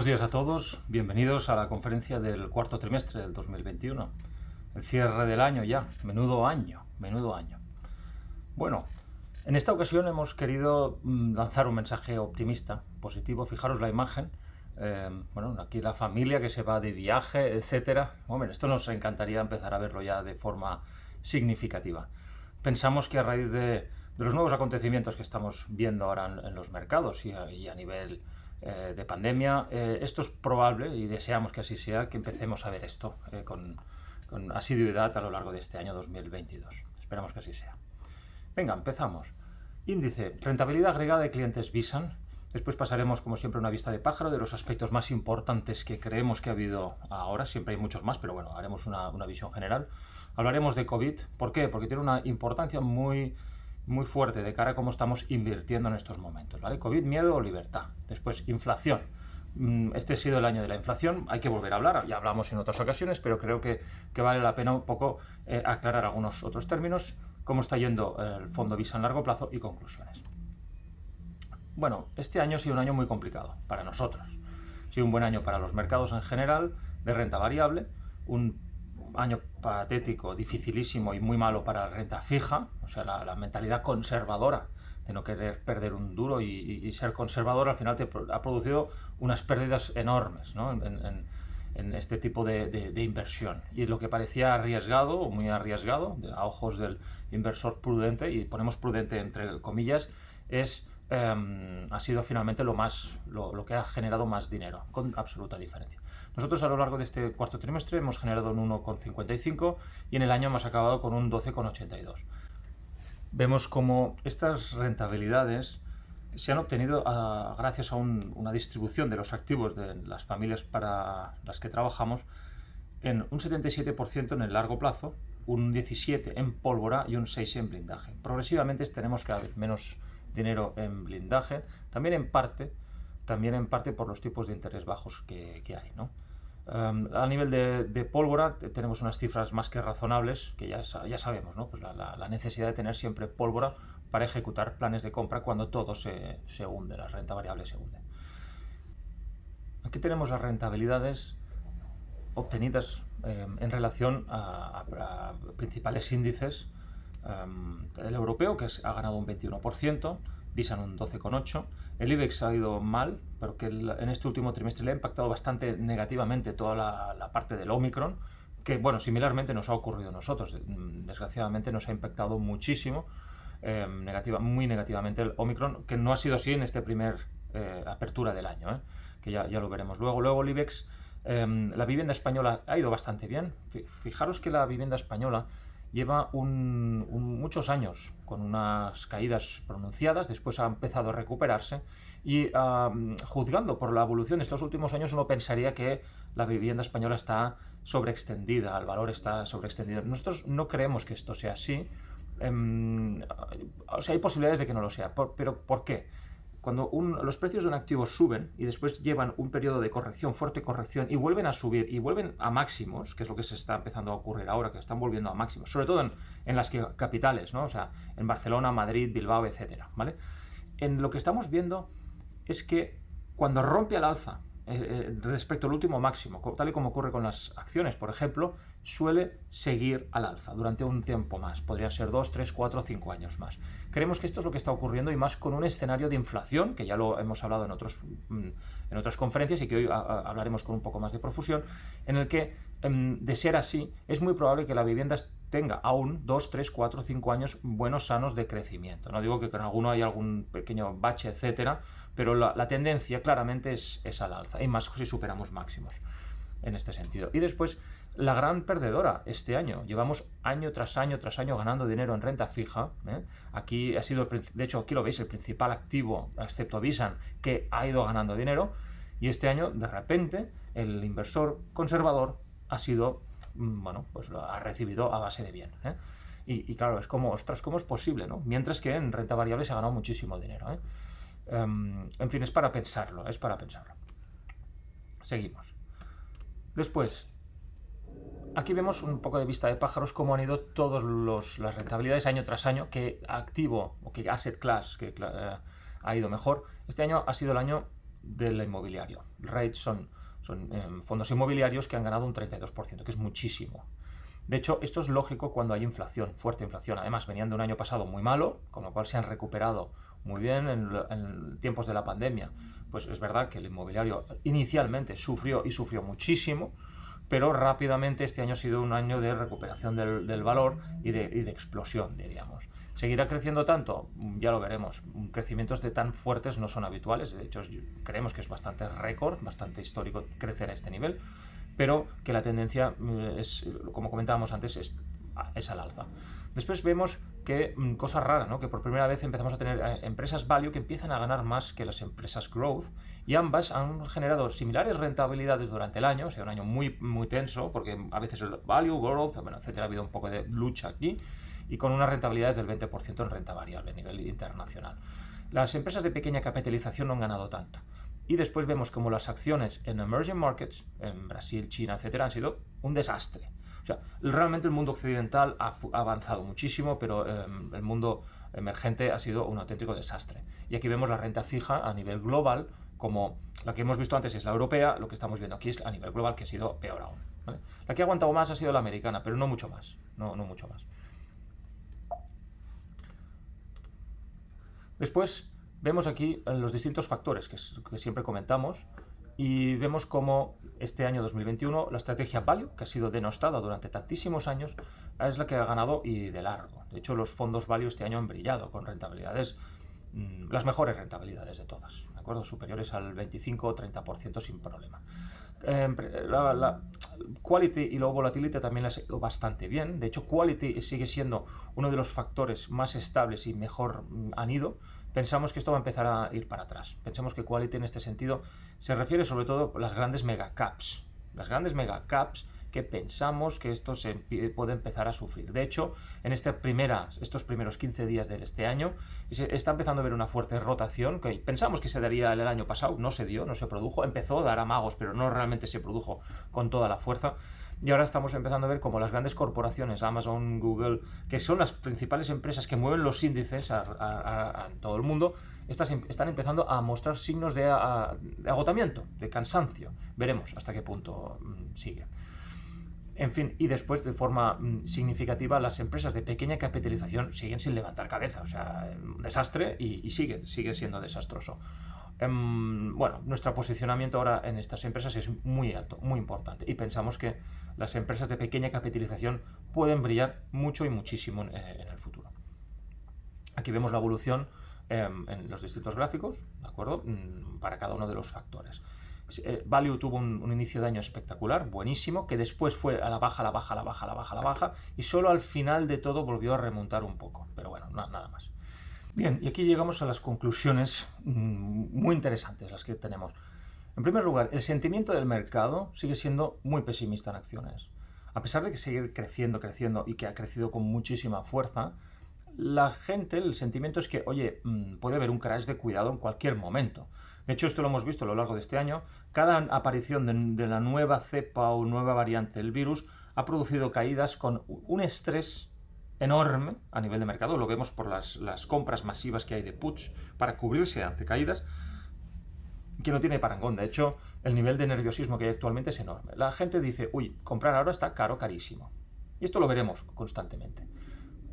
Buenos días a todos, bienvenidos a la conferencia del cuarto trimestre del 2021. El cierre del año ya, menudo año. Bueno, en esta ocasión hemos querido lanzar un mensaje optimista, positivo. Fijaros la imagen, aquí la familia que se va de viaje, etcétera. Hombre, esto nos encantaría empezar a verlo ya de forma significativa. Pensamos que a raíz de los nuevos acontecimientos que estamos viendo ahora en los mercados y a nivel de pandemia, esto es probable, y deseamos que así sea, que empecemos a ver esto con asiduidad a lo largo de este año 2022. Esperamos que así sea. Venga, empezamos. Índice, rentabilidad agregada de clientes Visan. Después pasaremos, como siempre, una vista de pájaro de los aspectos más importantes que creemos que ha habido ahora. Siempre hay muchos más, pero bueno, haremos una visión general. Hablaremos de COVID. ¿Por qué? Porque tiene una importancia muy fuerte de cara a cómo estamos invirtiendo en estos momentos, ¿vale? COVID, miedo o libertad. Después, inflación. Este ha sido el año de la inflación, hay que volver a hablar, ya hablamos en otras ocasiones, pero creo que vale la pena un poco aclarar algunos otros términos, cómo está yendo el fondo Visa en largo plazo y conclusiones. Bueno, este año ha sido un año muy complicado para nosotros. Ha sido un buen año para los mercados en general, de renta variable, un año patético, dificilísimo y muy malo para la renta fija, o sea, la mentalidad conservadora de no querer perder un duro y ser conservador al final te ha producido unas pérdidas enormes, ¿no? en este tipo de inversión. Y lo que parecía arriesgado o muy arriesgado a ojos del inversor prudente, y ponemos prudente entre comillas, ha sido finalmente lo que ha generado más dinero, con absoluta diferencia. Nosotros a lo largo de este cuarto trimestre hemos generado un 1,55 y en el año hemos acabado con un 12,82. Vemos como estas rentabilidades se han obtenido gracias a una distribución de los activos de las familias para las que trabajamos en un 77% en el largo plazo, un 17% en pólvora y un 6% en blindaje. Progresivamente tenemos cada vez menos dinero en blindaje, también en parte por los tipos de interés bajos que hay, ¿no? A nivel de pólvora tenemos unas cifras más que razonables, que ya sabemos, ¿no? Pues la necesidad de tener siempre pólvora para ejecutar planes de compra cuando todo se hunde, la renta variable se hunde. Aquí tenemos las rentabilidades obtenidas en relación a principales índices. El europeo, que ha ganado un 21%, Visan un 12,8%, el IBEX ha ido mal, pero que en este último trimestre le ha impactado bastante negativamente toda la parte del Omicron, que bueno, similarmente nos ha ocurrido a nosotros, desgraciadamente nos ha impactado muchísimo, muy negativamente el Omicron, que no ha sido así en este primer apertura del año, que ya lo veremos luego el IBEX. La vivienda española ha ido bastante bien. Fijaros que la vivienda española lleva muchos años con unas caídas pronunciadas, después ha empezado a recuperarse y juzgando por la evolución de estos últimos años uno pensaría que la vivienda española está sobreextendida, el valor está sobreextendido. Nosotros no creemos que esto sea así, o sea, hay posibilidades de que no lo sea, pero ¿por qué? Cuando los precios de un activo suben y después llevan un periodo de corrección, fuerte corrección, y vuelven a subir y vuelven a máximos, que es lo que se está empezando a ocurrir ahora, que están volviendo a máximos, sobre todo en las capitales, ¿no? O sea, en Barcelona, Madrid, Bilbao, etcétera, ¿vale? En lo que estamos viendo es que cuando rompe al alza respecto al último máximo, tal y como ocurre con las acciones, por ejemplo, suele seguir al alza durante un tiempo más, podrían ser 2, 3, 4, 5 años más. Creemos que esto es lo que está ocurriendo, y más con un escenario de inflación, que ya lo hemos hablado en otras conferencias y que hoy hablaremos con un poco más de profusión, en el que, de ser así, es muy probable que la vivienda tenga aún 2, 3, 4, 5 años buenos, sanos de crecimiento. No digo que con alguno hay algún pequeño bache, etcétera, pero la tendencia claramente es al alza, y más si superamos máximos en este sentido. Y después, la gran perdedora este año. Llevamos año tras año ganando dinero en renta fija. Aquí ha sido, de hecho, aquí lo veis, el principal activo, excepto Visan, que ha ido ganando dinero. Y este año, de repente, el inversor conservador ha sido, pues lo ha recibido a base de bien. Y claro, es como, ostras, ¿cómo es posible, no? Mientras que en renta variable se ha ganado muchísimo dinero. En fin, es para pensarlo. Seguimos. Después, aquí vemos un poco de vista de pájaros cómo han ido todas las rentabilidades año tras año, que activo o que asset class que ha ido mejor. Este año ha sido el año del inmobiliario. REITs son fondos inmobiliarios que han ganado un 32%, que es muchísimo. De hecho, esto es lógico cuando hay inflación, fuerte inflación. Además, venían de un año pasado muy malo, con lo cual se han recuperado muy bien en tiempos de la pandemia. Pues es verdad que el inmobiliario inicialmente sufrió muchísimo, pero rápidamente este año ha sido un año de recuperación del valor y de explosión, diríamos. ¿Seguirá creciendo tanto? Ya lo veremos. Crecimientos de tan fuertes no son habituales. De hecho, creemos que es bastante récord, bastante histórico crecer a este nivel, pero que la tendencia es, como comentábamos antes, es al alza. Después vemos que, cosa rara, ¿no? Que por primera vez empezamos a tener empresas value que empiezan a ganar más que las empresas growth, y ambas han generado similares rentabilidades durante el año, o sea, un año muy, muy tenso, porque a veces el value, growth, bueno, etcétera, ha habido un poco de lucha aquí, y con unas rentabilidades del 20% en renta variable a nivel internacional. Las empresas de pequeña capitalización no han ganado tanto. Y después vemos como las acciones en emerging markets, en Brasil, China, etcétera, han sido un desastre. O sea, realmente el mundo occidental ha avanzado muchísimo, pero el mundo emergente ha sido un auténtico desastre. Y aquí vemos la renta fija a nivel global, como la que hemos visto antes es la europea, lo que estamos viendo aquí es a nivel global, que ha sido peor aún, ¿vale? La que ha aguantado más ha sido la americana, pero no mucho más. No mucho más. Después vemos aquí los distintos factores que siempre comentamos, y vemos cómo este año 2021 la estrategia value, que ha sido denostada durante tantísimos años, es la que ha ganado y de largo. De hecho, los fondos value este año han brillado con rentabilidades, las mejores rentabilidades de todas, ¿de acuerdo? Superiores al 25 o 30% sin problema. La quality y low volatility también les ha ido bastante bien. De hecho, quality sigue siendo uno de los factores más estables y mejor han ido. Pensamos que esto va a empezar a ir para atrás. Pensamos que quality en este sentido se refiere sobre todo a las grandes mega caps. Las grandes mega caps que pensamos que esto se puede empezar a sufrir. De hecho, en estos primeros 15 días de este año se está empezando a ver una fuerte rotación que pensamos que se daría el año pasado, no se dio, no se produjo, empezó a dar amagos, pero no realmente se produjo con toda la fuerza. Y ahora estamos empezando a ver como las grandes corporaciones, Amazon, Google, que son las principales empresas que mueven los índices en todo el mundo, están empezando a mostrar signos de agotamiento, de cansancio. Veremos hasta qué punto sigue. En fin, y después, de forma significativa, las empresas de pequeña capitalización siguen sin levantar cabeza. O sea, un desastre y sigue siendo desastroso. Bueno, nuestro posicionamiento ahora en estas empresas es muy alto, muy importante, y pensamos que las empresas de pequeña capitalización pueden brillar mucho y muchísimo en el futuro. Aquí vemos la evolución en los distintos gráficos, ¿de acuerdo? Para cada uno de los factores. Value tuvo un inicio de año espectacular, buenísimo, que después fue a la baja, y solo al final de todo volvió a remontar un poco, pero bueno, nada más. Bien, y aquí llegamos a las conclusiones muy interesantes, las que tenemos. En primer lugar, el sentimiento del mercado sigue siendo muy pesimista en acciones. A pesar de que sigue creciendo y que ha crecido con muchísima fuerza, la gente, el sentimiento es que, oye, puede haber un crash de cuidado en cualquier momento. De hecho, esto lo hemos visto a lo largo de este año. Cada aparición de la nueva cepa o nueva variante del virus ha producido caídas con un estrés enorme a nivel de mercado. Lo vemos por las compras masivas que hay de puts para cubrirse ante caídas, que no tiene parangón. De hecho, el nivel de nerviosismo que hay actualmente es enorme. La gente dice, uy, comprar ahora está caro, carísimo. Y esto lo veremos constantemente.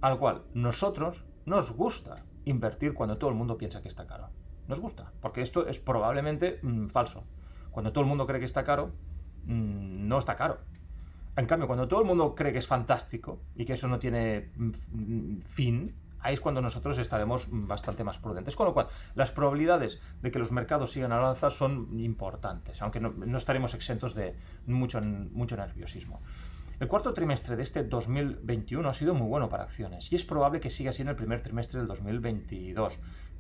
Al cual nosotros nos gusta invertir cuando todo el mundo piensa que está caro. Nos gusta, porque esto es probablemente falso. Cuando todo el mundo cree que está caro, no está caro. En cambio, cuando todo el mundo cree que es fantástico y que eso no tiene fin, ahí es cuando nosotros estaremos bastante más prudentes. Con lo cual, las probabilidades de que los mercados sigan al alza son importantes, aunque no estaremos exentos de mucho nerviosismo. El cuarto trimestre de este 2021 ha sido muy bueno para acciones, y es probable que siga siendo el primer trimestre del 2022.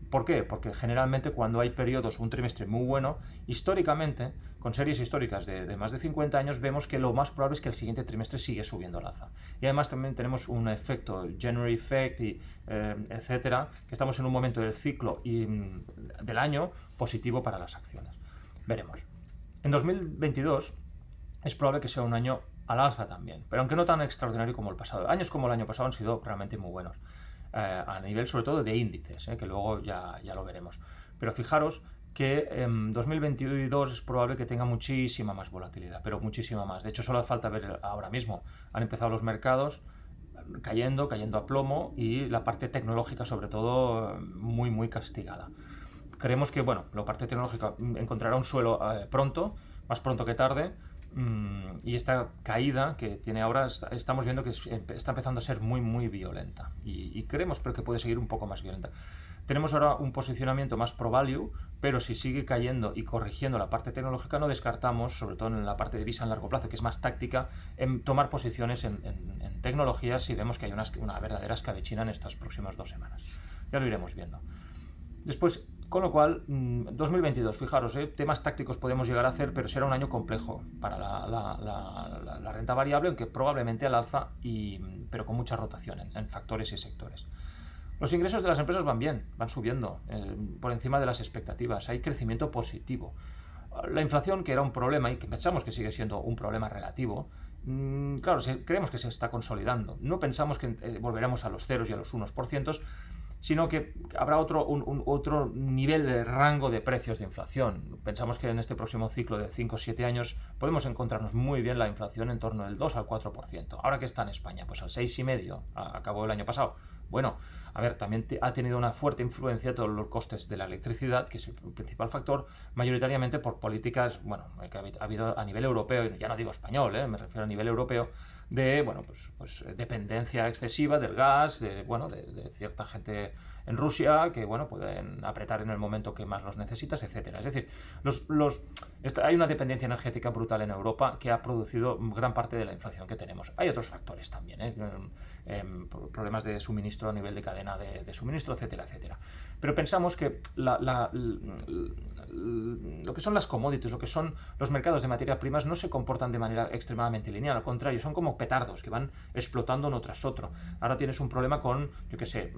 ¿Por qué? Porque generalmente cuando hay periodos, un trimestre muy bueno, históricamente, con series históricas de más de 50 años, vemos que lo más probable es que el siguiente trimestre sigue subiendo al alza. Y además también tenemos un efecto, January Effect, etcétera, que estamos en un momento del ciclo y del año positivo para las acciones. Veremos. En 2022 es probable que sea un año al alza también, pero aunque no tan extraordinario como el pasado. Años como el año pasado han sido realmente muy buenos. A nivel sobre todo de índices, que luego ya lo veremos. Pero fijaros que en 2022 es probable que tenga muchísima más volatilidad, pero muchísima más. De hecho, solo hace falta ver ahora mismo. Han empezado los mercados cayendo a plomo, y la parte tecnológica, sobre todo, muy, muy castigada. Creemos que, bueno, la parte tecnológica encontrará un suelo pronto, más pronto que tarde, y esta caída que tiene ahora estamos viendo que está empezando a ser muy, muy violenta, y creemos pero que puede seguir un poco más violenta. Tenemos ahora un posicionamiento más pro value, pero si sigue cayendo y corrigiendo la parte tecnológica, no descartamos, sobre todo en la parte de visa en largo plazo, que es más táctica, en tomar posiciones en tecnologías si vemos que hay una verdadera escabechina en estas próximas 2 semanas. Ya lo iremos viendo. Después, con lo cual, 2022, fijaros, temas tácticos podemos llegar a hacer, pero será un año complejo para la renta variable, aunque probablemente al alza, pero con mucha rotación en factores y sectores. Los ingresos de las empresas van bien, van subiendo por encima de las expectativas, hay crecimiento positivo. La inflación, que era un problema y que pensamos que sigue siendo un problema relativo, claro, creemos que se está consolidando. No pensamos que volveremos a los ceros y a los 1%, sino que habrá otro nivel de rango de precios de inflación. Pensamos que en este próximo ciclo de 5 o 7 años podemos encontrarnos muy bien la inflación en torno del 2 al 4%. ¿Ahora que está en España? Pues al 6,5%, acabó el año pasado. Bueno, a ver, también ha tenido una fuerte influencia todos los costes de la electricidad, que es el principal factor, mayoritariamente por políticas, bueno, que ha habido a nivel europeo, y ya no digo español, me refiero a nivel europeo, de, bueno, pues dependencia excesiva del gas, de cierta gente en Rusia que, bueno, pueden apretar en el momento que más los necesitas, etcétera. Es decir, hay una dependencia energética brutal en Europa que ha producido gran parte de la inflación que tenemos. Hay otros factores también, problemas de suministro a nivel de cadena de suministro, etcétera, etcétera. Pero pensamos que lo que son las commodities, lo que son los mercados de materias primas, no se comportan de manera extremadamente lineal, al contrario, son como petardos que van explotando uno tras otro. Ahora tienes un problema con, yo qué sé,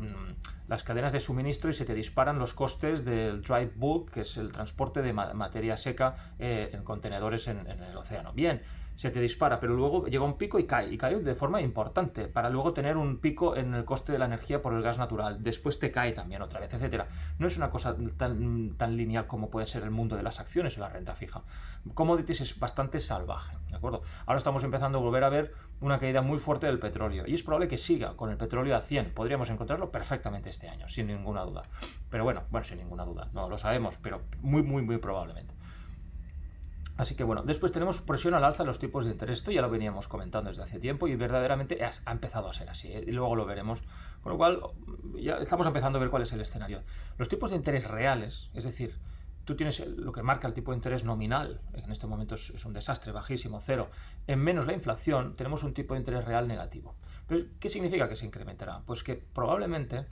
las cadenas de suministro, y se te disparan los costes del dry bulk, que es el transporte de materia seca en contenedores en el océano. Bien, se te dispara, pero luego llega un pico y cae de forma importante, para luego tener un pico en el coste de la energía por el gas natural, después te cae también otra vez, etcétera. No es una cosa tan lineal como puede ser el mundo de las acciones o la renta fija. Commodities es bastante salvaje, ¿de acuerdo? Ahora estamos empezando a volver a ver una caída muy fuerte del petróleo, y es probable que siga con el petróleo a 100. Podríamos encontrarlo perfectamente este año, sin ninguna duda. Pero bueno, sin ninguna duda, no lo sabemos, pero muy, muy, muy probablemente. Así que bueno, después tenemos presión al alza de los tipos de interés. Esto ya lo veníamos comentando desde hace tiempo, y verdaderamente ha empezado a ser así, y luego lo veremos. Con lo cual, ya estamos empezando a ver cuál es el escenario. Los tipos de interés reales, es decir, tú tienes lo que marca el tipo de interés nominal, en este momento es un desastre, bajísimo, 0, en menos la inflación, tenemos un tipo de interés real negativo. Pero, ¿qué significa que se incrementará? Pues que probablemente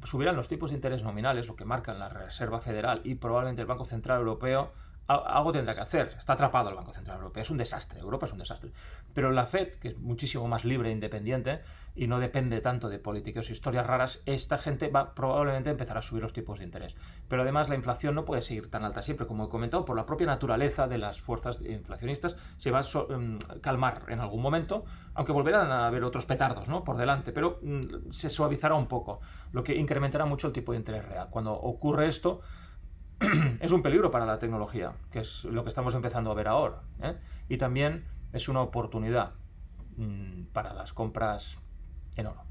subirán los tipos de interés nominales, lo que marcan la Reserva Federal y probablemente el Banco Central Europeo. Algo tendrá que hacer. Está atrapado el Banco Central Europeo. Es un desastre. Europa es un desastre. Pero la Fed, que es muchísimo más libre e independiente y no depende tanto de políticos y historias raras, esta gente va probablemente a empezar a subir los tipos de interés. Pero además la inflación no puede seguir tan alta siempre. Como he comentado, por la propia naturaleza de las fuerzas inflacionistas, se va a calmar en algún momento, aunque volverán a haber otros petardos, ¿no?, por delante, pero se suavizará un poco, lo que incrementará mucho el tipo de interés real. Cuando ocurre esto, es un peligro para la tecnología, que es lo que estamos empezando a ver ahora, y también es una oportunidad para las compras en oro.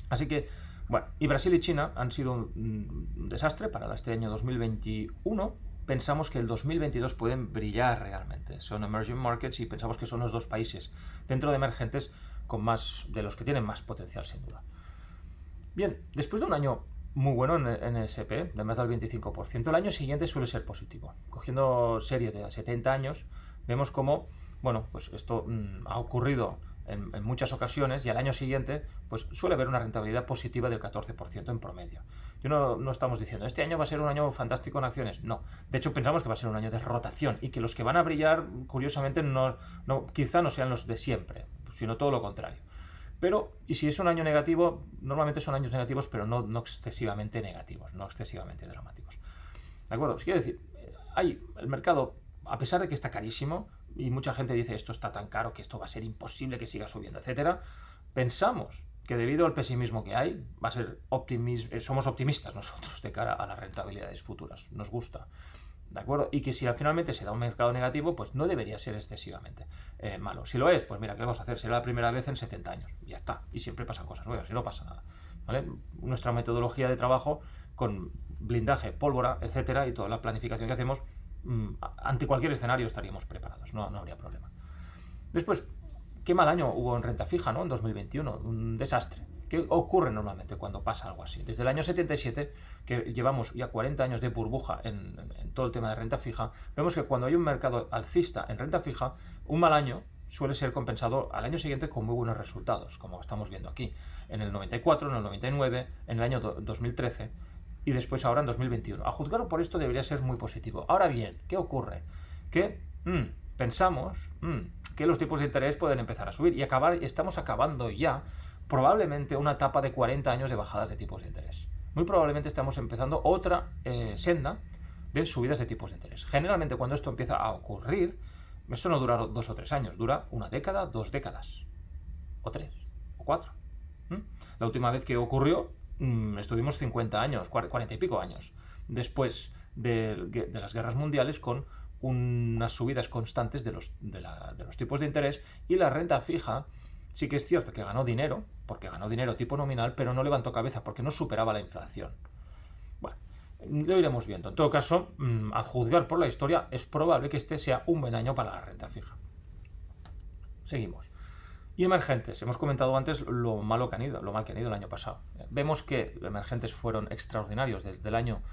Así que, bueno, y Brasil y China han sido un desastre para este año 2021. Pensamos que el 2022 pueden brillar realmente. Son emerging markets y pensamos que son los dos países dentro de emergentes de los que tienen más potencial, sin duda. Bien, después de un año muy bueno en el S&P, de más del 25%, el año siguiente suele ser positivo. Cogiendo series de 70 años, vemos cómo, bueno, pues esto ha ocurrido en muchas ocasiones, y al año siguiente pues suele haber una rentabilidad positiva del 14% en promedio. No estamos diciendo, este año va a ser un año fantástico en acciones. No, de hecho pensamos que va a ser un año de rotación, y que los que van a brillar, curiosamente, quizá no sean los de siempre, sino todo lo contrario. Pero, y si es un año negativo, normalmente son años negativos, pero no excesivamente negativos, no excesivamente dramáticos. ¿De acuerdo? Quiero decir, el mercado, a pesar de que está carísimo, y mucha gente dice esto está tan caro que esto va a ser imposible que siga subiendo, etcétera, pensamos que debido al pesimismo que hay, va a ser somos optimistas nosotros de cara a las rentabilidades futuras. Nos gusta. ¿De acuerdo? Y que si finalmente se da un mercado negativo, pues no debería ser excesivamente malo. Si lo es, pues mira, ¿qué vamos a hacer? Será la primera vez en 70 años. Ya está. Y siempre pasan cosas nuevas y no pasa nada. ¿Vale? Nuestra metodología de trabajo con blindaje, pólvora, etcétera, y toda la planificación que hacemos, ante cualquier escenario estaríamos preparados. No habría problema. Después, qué mal año hubo en renta fija, ¿no? En 2021. Un desastre. ¿Qué ocurre normalmente cuando pasa algo así? Desde el año 77, que llevamos ya 40 años de burbuja en todo el tema de renta fija, vemos que cuando hay un mercado alcista en renta fija, un mal año suele ser compensado al año siguiente con muy buenos resultados, como estamos viendo aquí, en el 94, en el 99, en el año 2013 y después ahora en 2021. A juzgar por esto debería ser muy positivo. Ahora bien, ¿qué ocurre? Que pensamos que los tipos de interés pueden empezar a subir y estamos acabando ya probablemente una etapa de 40 años de bajadas de tipos de interés. Muy probablemente estamos empezando otra senda de subidas de tipos de interés. Generalmente cuando esto empieza a ocurrir, eso no dura 2 o 3 años, dura 1 década, 2 décadas, o 3, o 4. La última vez que ocurrió, estuvimos 50 años, 40 y pico años, después de las guerras mundiales, con unas subidas constantes de los tipos de interés, y la renta fija sí que es cierto que ganó dinero, porque ganó dinero tipo nominal, pero no levantó cabeza porque no superaba la inflación. Bueno, lo iremos viendo. En todo caso, a juzgar por la historia, es probable que este sea un buen año para la renta fija. Seguimos. Y emergentes. Hemos comentado antes lo mal que han ido el año pasado. Vemos que emergentes fueron extraordinarios desde el año,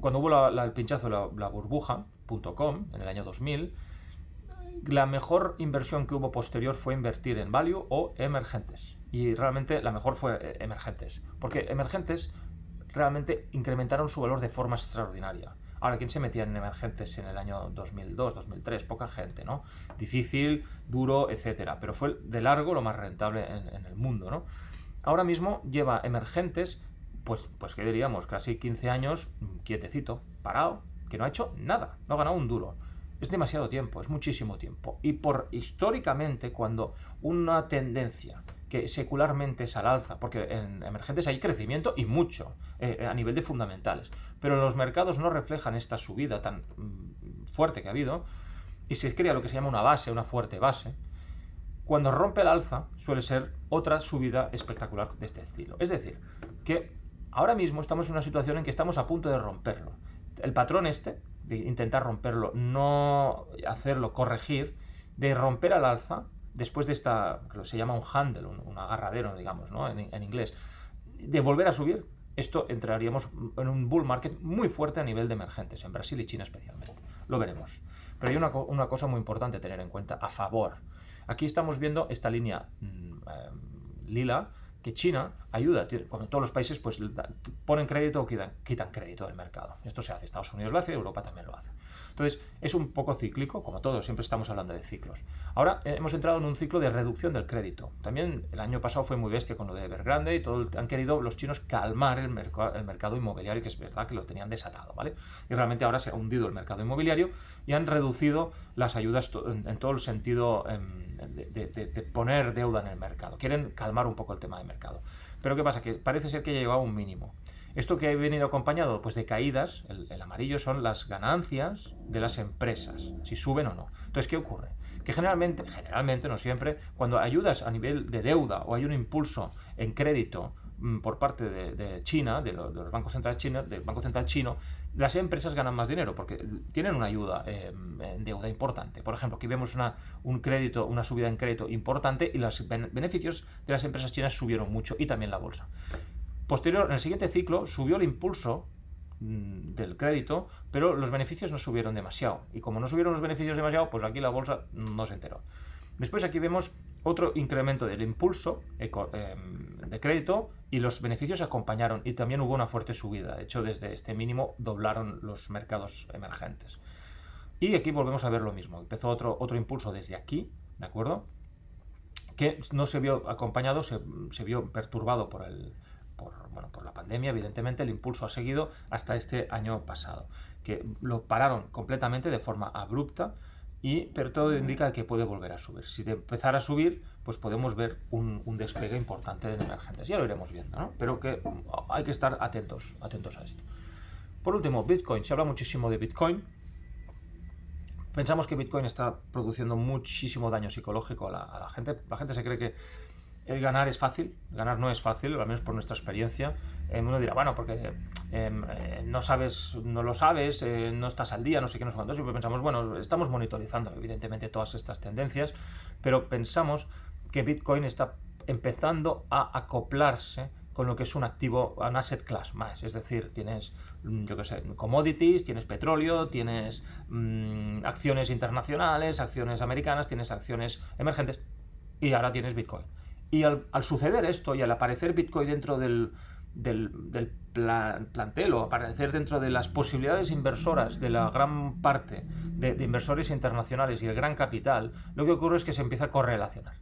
cuando hubo el pinchazo de la burbuja.com en el año 2000. La mejor inversión que hubo posterior fue invertir en value o emergentes. Y realmente la mejor fue emergentes. Porque emergentes realmente incrementaron su valor de forma extraordinaria. Ahora, ¿quién se metía en emergentes en el año 2002, 2003? Poca gente, ¿no? Difícil, duro, etcétera. Pero fue de largo lo más rentable en el mundo, ¿no? Ahora mismo lleva emergentes, pues ¿qué diríamos? Casi 15 años quietecito, parado, que no ha hecho nada, no ha ganado un duro. Es demasiado tiempo, es muchísimo tiempo. Y históricamente, cuando una tendencia que secularmente es al alza, porque en emergentes hay crecimiento y mucho a nivel de fundamentales, pero los mercados no reflejan esta subida tan fuerte que ha habido y se crea lo que se llama una base, una fuerte base. Cuando rompe el alza suele ser otra subida espectacular de este estilo. Es decir, que ahora mismo estamos en una situación en que estamos a punto de romperlo. El patrón de intentar romperlo, no hacerlo, corregir, de romper al alza, después de que se llama un handle, un agarradero, digamos, ¿no? en inglés, de volver a subir, esto entraríamos en un bull market muy fuerte a nivel de emergentes, en Brasil y China especialmente. Lo veremos. Pero hay una cosa muy importante a tener en cuenta a favor. Aquí estamos viendo esta línea lila, que China ayuda, como todos los países, pues ponen crédito o quitan crédito del mercado. Esto se hace, Estados Unidos lo hace, Europa también lo hace. Entonces, es un poco cíclico, como todo, siempre estamos hablando de ciclos. Ahora hemos entrado en un ciclo de reducción del crédito. También el año pasado fue muy bestia con lo de Evergrande y han querido los chinos calmar el mercado inmobiliario, que es verdad que lo tenían desatado, ¿vale? Y realmente ahora se ha hundido el mercado inmobiliario y han reducido las ayudas en todo el sentido de poner deuda en el mercado. Quieren calmar un poco el tema del mercado. Pero ¿qué pasa? Que parece ser que ha llegado a un mínimo. Esto que ha venido acompañado pues de caídas, el amarillo son las ganancias de las empresas, si suben o no. Entonces, ¿qué ocurre? Que generalmente, no siempre, cuando ayudas a nivel de deuda o hay un impulso en crédito por parte de China, de los bancos centrales chinos, del Banco Central chino, las empresas ganan más dinero porque tienen una ayuda en deuda importante. Por ejemplo, aquí vemos una subida en crédito importante y los beneficios de las empresas chinas subieron mucho y también la bolsa. Posterior, en el siguiente ciclo, subió el impulso del crédito, pero los beneficios no subieron demasiado. Y como no subieron los beneficios demasiado, pues aquí la bolsa no se enteró. Después aquí vemos otro incremento del impulso de crédito y los beneficios acompañaron y también hubo una fuerte subida. De hecho, desde este mínimo doblaron los mercados emergentes. Y aquí volvemos a ver lo mismo. Empezó otro impulso desde aquí, ¿de acuerdo? Que no se vio acompañado, se vio perturbado por la pandemia. Evidentemente el impulso ha seguido hasta este año pasado, que lo pararon completamente de forma abrupta pero todo indica que puede volver a subir. Si de empezar a subir, pues podemos ver un despegue importante en emergentes. Ya lo iremos viendo, ¿no? Pero que hay que estar atentos a esto. Por último, Bitcoin. Se habla muchísimo de Bitcoin. Pensamos que Bitcoin está produciendo muchísimo daño psicológico a la gente. La gente se cree que el ganar es fácil. Ganar no es fácil, al menos por nuestra experiencia. Uno dirá, bueno, porque no lo sabes, no estás al día, no sé qué, no sé cuánto. Siempre pensamos, bueno, estamos monitorizando evidentemente todas estas tendencias, pero pensamos que Bitcoin está empezando a acoplarse con lo que es un activo, un asset class más. Es decir, tienes, yo qué sé, commodities, tienes petróleo, tienes acciones internacionales, acciones americanas, tienes acciones emergentes y ahora tienes Bitcoin. Y al suceder esto y al aparecer Bitcoin dentro del plantel o aparecer dentro de las posibilidades inversoras de la gran parte de inversores internacionales y el gran capital, lo que ocurre es que se empieza a correlacionar.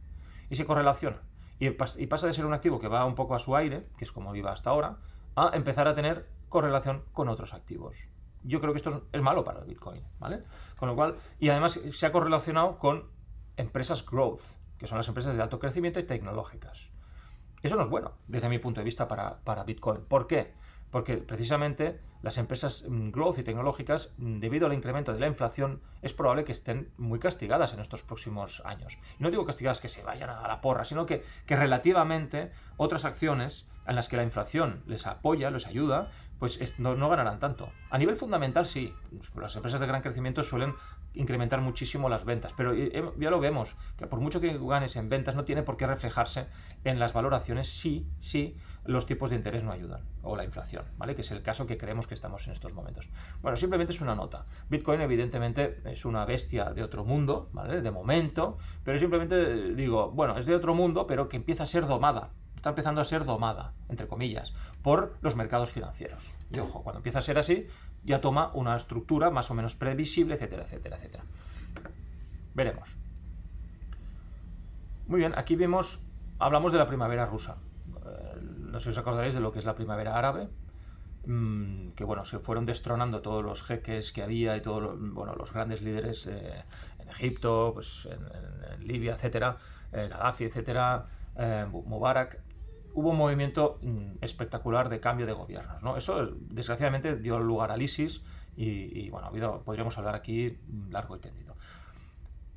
Y se correlaciona. Y pasa de ser un activo que va un poco a su aire, que es como iba hasta ahora, a empezar a tener correlación con otros activos. Yo creo que esto es malo para el Bitcoin, ¿vale? Con lo cual, y además se ha correlacionado con empresas growth, que son las empresas de alto crecimiento y tecnológicas. Eso no es bueno, desde mi punto de vista, para Bitcoin. ¿Por qué? Porque precisamente las empresas growth y tecnológicas, debido al incremento de la inflación, es probable que estén muy castigadas en estos próximos años. Y no digo castigadas que se vayan a la porra, sino que relativamente otras acciones en las que la inflación les apoya, les ayuda, pues no ganarán tanto. A nivel fundamental sí, las empresas de gran crecimiento suelen incrementar muchísimo las ventas, pero ya lo vemos, que por mucho que ganes en ventas no tiene por qué reflejarse en las valoraciones si los tipos de interés no ayudan, o la inflación, ¿vale? Que es el caso que creemos que estamos en estos momentos. Bueno, simplemente es una nota. Bitcoin evidentemente es una bestia de otro mundo, ¿vale? De momento, pero simplemente digo, bueno, es de otro mundo, pero que empieza a ser domada. Está empezando a ser domada, entre comillas, por los mercados financieros. Y ojo, cuando empieza a ser así, ya toma una estructura más o menos previsible, etcétera, etcétera, etcétera. Veremos. Muy bien, aquí hablamos de la primavera rusa. No sé si os acordaréis de lo que es la primavera árabe, que bueno, se fueron destronando todos los jeques que había y todos los grandes líderes en Egipto, pues en Libia, etcétera, Gaddafi, etcétera, Mubarak. Hubo un movimiento espectacular de cambio de gobiernos, ¿no? Eso desgraciadamente dio lugar al ISIS y bueno, podríamos hablar aquí largo y tendido.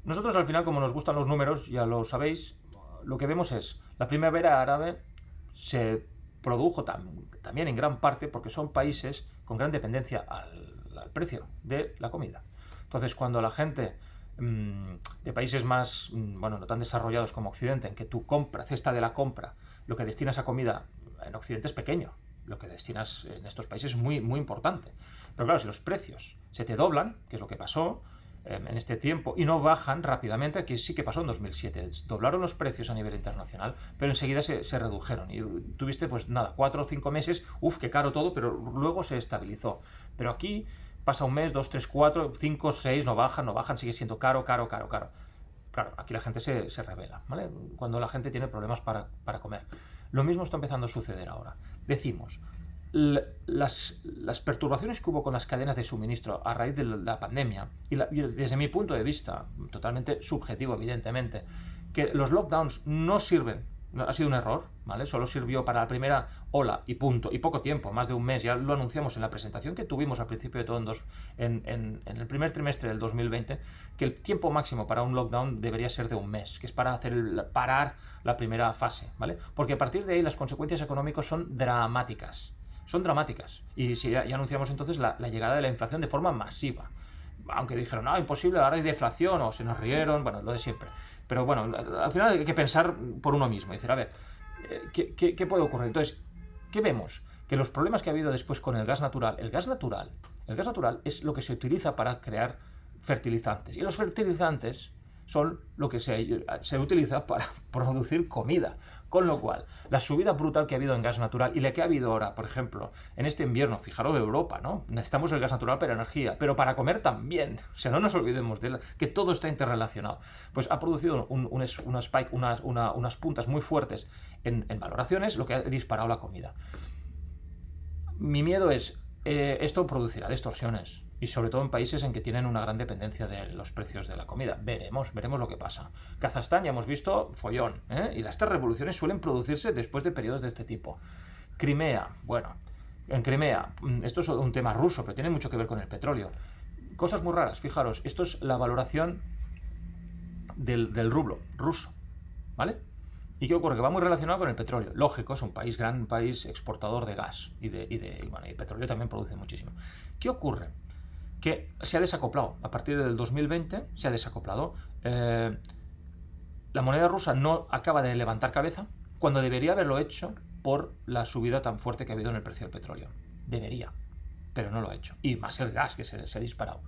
Nosotros al final, como nos gustan los números, ya lo sabéis, lo que vemos es la primavera árabe se produjo también en gran parte porque son países con gran dependencia al precio de la comida. Entonces, cuando la gente de países más, no tan desarrollados como Occidente, en que tu cesta de la compra, lo que destinas a comida en Occidente es pequeño, lo que destinas en estos países es muy, muy importante. Pero claro, si los precios se te doblan, que es lo que pasó en este tiempo, y no bajan rápidamente, aquí sí que pasó en 2007, doblaron los precios a nivel internacional, pero enseguida se redujeron, y tuviste 4 o 5 meses, qué caro todo, pero luego se estabilizó. Pero aquí pasa un mes, 2, 3, 4, 5, 6, no bajan, sigue siendo caro. Claro, aquí la gente se revela, ¿vale? Cuando la gente tiene problemas para comer. Lo mismo está empezando a suceder ahora. Decimos, las perturbaciones que hubo con las cadenas de suministro a raíz de la pandemia, y desde mi punto de vista, totalmente subjetivo evidentemente, que los lockdowns no sirven, ha sido un error, ¿vale? Solo sirvió para la primera ola y punto, y poco tiempo, más de un mes, ya lo anunciamos en la presentación que tuvimos al principio de todo en el primer trimestre del 2020, que el tiempo máximo para un lockdown debería ser de un mes, que es para parar la primera fase, ¿vale? Porque a partir de ahí las consecuencias económicas son dramáticas. Y si ya anunciamos entonces la llegada de la inflación de forma masiva. Aunque dijeron, no, imposible, ahora hay deflación, o se nos rieron, lo de siempre. Pero bueno, al final hay que pensar por uno mismo y decir, a ver, ¿qué puede ocurrir? Entonces, ¿qué vemos? Que los problemas que ha habido después con el gas natural es lo que se utiliza para crear fertilizantes. Y los fertilizantes son lo que se utiliza para producir comida. Con lo cual, la subida brutal que ha habido en gas natural y la que ha habido ahora, por ejemplo, en este invierno, fijaros de Europa, ¿no? Necesitamos el gas natural para energía, pero para comer también. O sea, no nos olvidemos de que todo está interrelacionado. Pues ha producido un spike, unas puntas muy fuertes en valoraciones, lo que ha disparado la comida. Mi miedo es, esto producirá distorsiones. Y sobre todo en países en que tienen una gran dependencia de los precios de la comida. Veremos lo que pasa. Kazajstán ya hemos visto follón, ¿eh? Y estas revoluciones suelen producirse después de periodos de este tipo. Crimea, bueno, en Crimea, esto es un tema ruso, pero tiene mucho que ver con el petróleo. Cosas muy raras, fijaros, esto es la valoración del rublo ruso, ¿vale? ¿Y qué ocurre? Que va muy relacionado con el petróleo. Lógico, es un gran país exportador de gas y petróleo también produce muchísimo. ¿Qué ocurre? Que se ha desacoplado. A partir del 2020 se ha desacoplado. La moneda rusa no acaba de levantar cabeza cuando debería haberlo hecho por la subida tan fuerte que ha habido en el precio del petróleo. Debería, pero no lo ha hecho. Y más el gas que se ha disparado.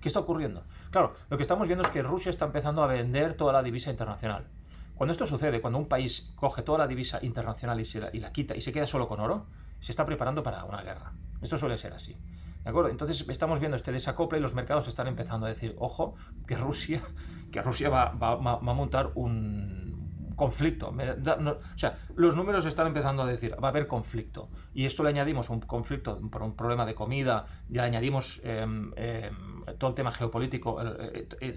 ¿Qué está ocurriendo? Claro, lo que estamos viendo es que Rusia está empezando a vender toda la divisa internacional. Cuando esto sucede, cuando un país coge toda la divisa internacional y la quita y se queda solo con oro, se está preparando para una guerra. Esto suele ser así. ¿De acuerdo? Entonces estamos viendo este desacople y los mercados están empezando a decir, ojo, que Rusia va a montar un conflicto. O sea, los números están empezando a decir, va a haber conflicto. Y esto le añadimos un conflicto por un problema de comida, y le añadimos todo el tema geopolítico,